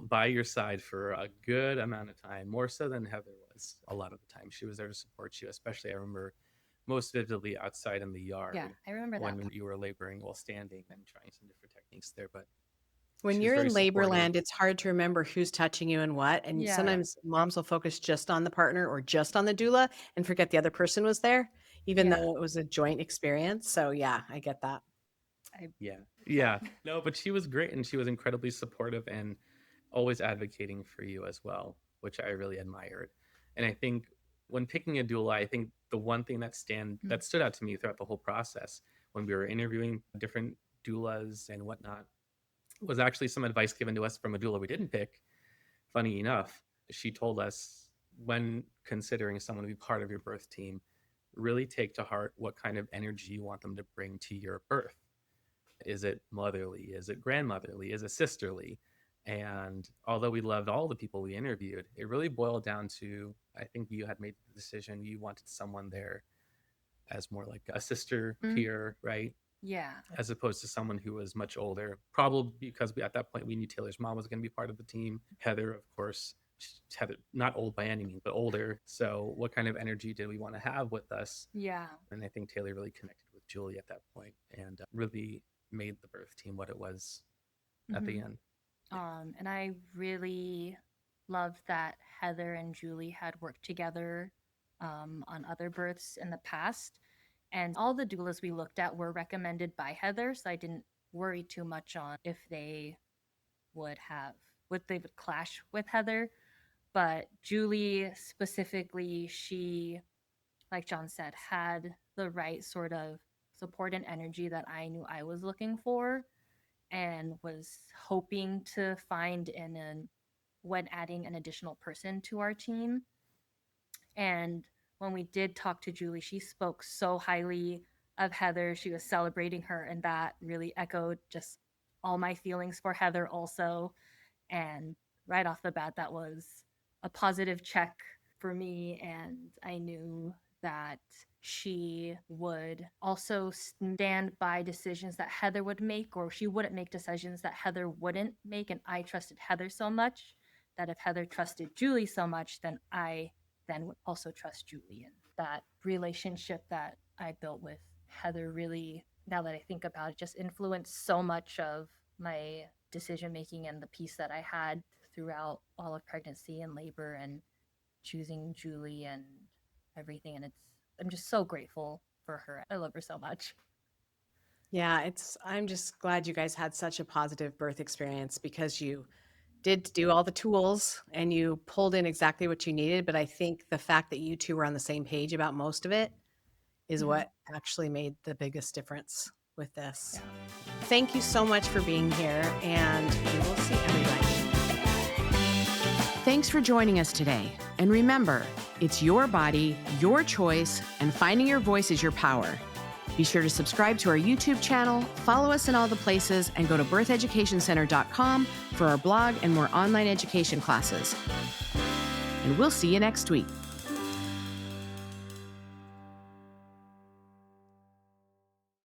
A: by your side for a good amount of time, more so than Heather was a lot of the time. She was there to support you, especially I remember most vividly outside in the yard
C: Yeah, I remember that.
A: when you were laboring while standing and trying some different techniques there. But
B: When
A: she was
B: you're
A: very
B: in labor
A: supportive.
B: land, it's hard to remember who's touching you and what. And
C: Yeah.
B: sometimes moms will focus just on the partner or just on the doula and forget the other person was there, even
C: Yeah.
B: though it was a joint experience. So, yeah, I get that.
A: Yeah. No, but she was great, and she was incredibly supportive and always advocating for you as well, which I really admired. And I think when picking a doula, I think the one thing that stood out to me throughout the whole process when we were interviewing different doulas and whatnot was actually some advice given to us from a doula we didn't pick. Funny enough, she told us, when considering someone to be part of your birth team, really take to heart what kind of energy you want them to bring to your birth. Is it motherly? Is it grandmotherly? Is it sisterly? And although we loved all the people we interviewed, it really boiled down to, I think you had made the decision you wanted someone there as more like a sister peer, right?
C: Yeah.
A: As opposed to someone who was much older, probably because at that point we knew Taylor's mom was going to be part of the team. Heather, of course, Heather, not old by any means, but older. So what kind of energy did we want to have with us?
C: Yeah.
A: And I think Taylor really connected with Julie at that point and really made the birth team what it was at the end.
C: And I really loved that Heather and Julie had worked together on other births in the past. And all the doulas we looked at were recommended by Heather, so I didn't worry too much on if they would clash with Heather. But Julie specifically, she, like John said, had the right sort of support and energy that I knew I was looking for and was hoping to find when adding an additional person to our team. And when we did talk to Julie, she spoke so highly of Heather. She was celebrating her, and that really echoed just all my feelings for Heather also. And right off the bat, that was a positive check for me. And I knew that she would also stand by decisions that Heather would make, or she wouldn't make decisions that Heather wouldn't make. And I trusted Heather so much that if Heather trusted Julie so much, then I then would also trust Julie. And that relationship that I built with Heather really now that I think about it, just influenced so much of my decision making and the peace that I had throughout all of pregnancy and labor and choosing Julie and everything. And I'm just so grateful for her. I love her so much.
B: Yeah, I'm just glad you guys had such a positive birth experience because you did do all the tools and you pulled in exactly what you needed. But I think the fact that you two were on the same page about most of it is what actually made the biggest difference with this.
C: Yeah.
B: Thank you so much for being here, and we will see everybody. Thanks for joining us today. And remember, it's your body, your choice, and finding your voice is your power. Be sure to subscribe to our YouTube channel, follow us in all the places, and go to birtheducationcenter.com for our blog and more online education classes. And we'll see you next week.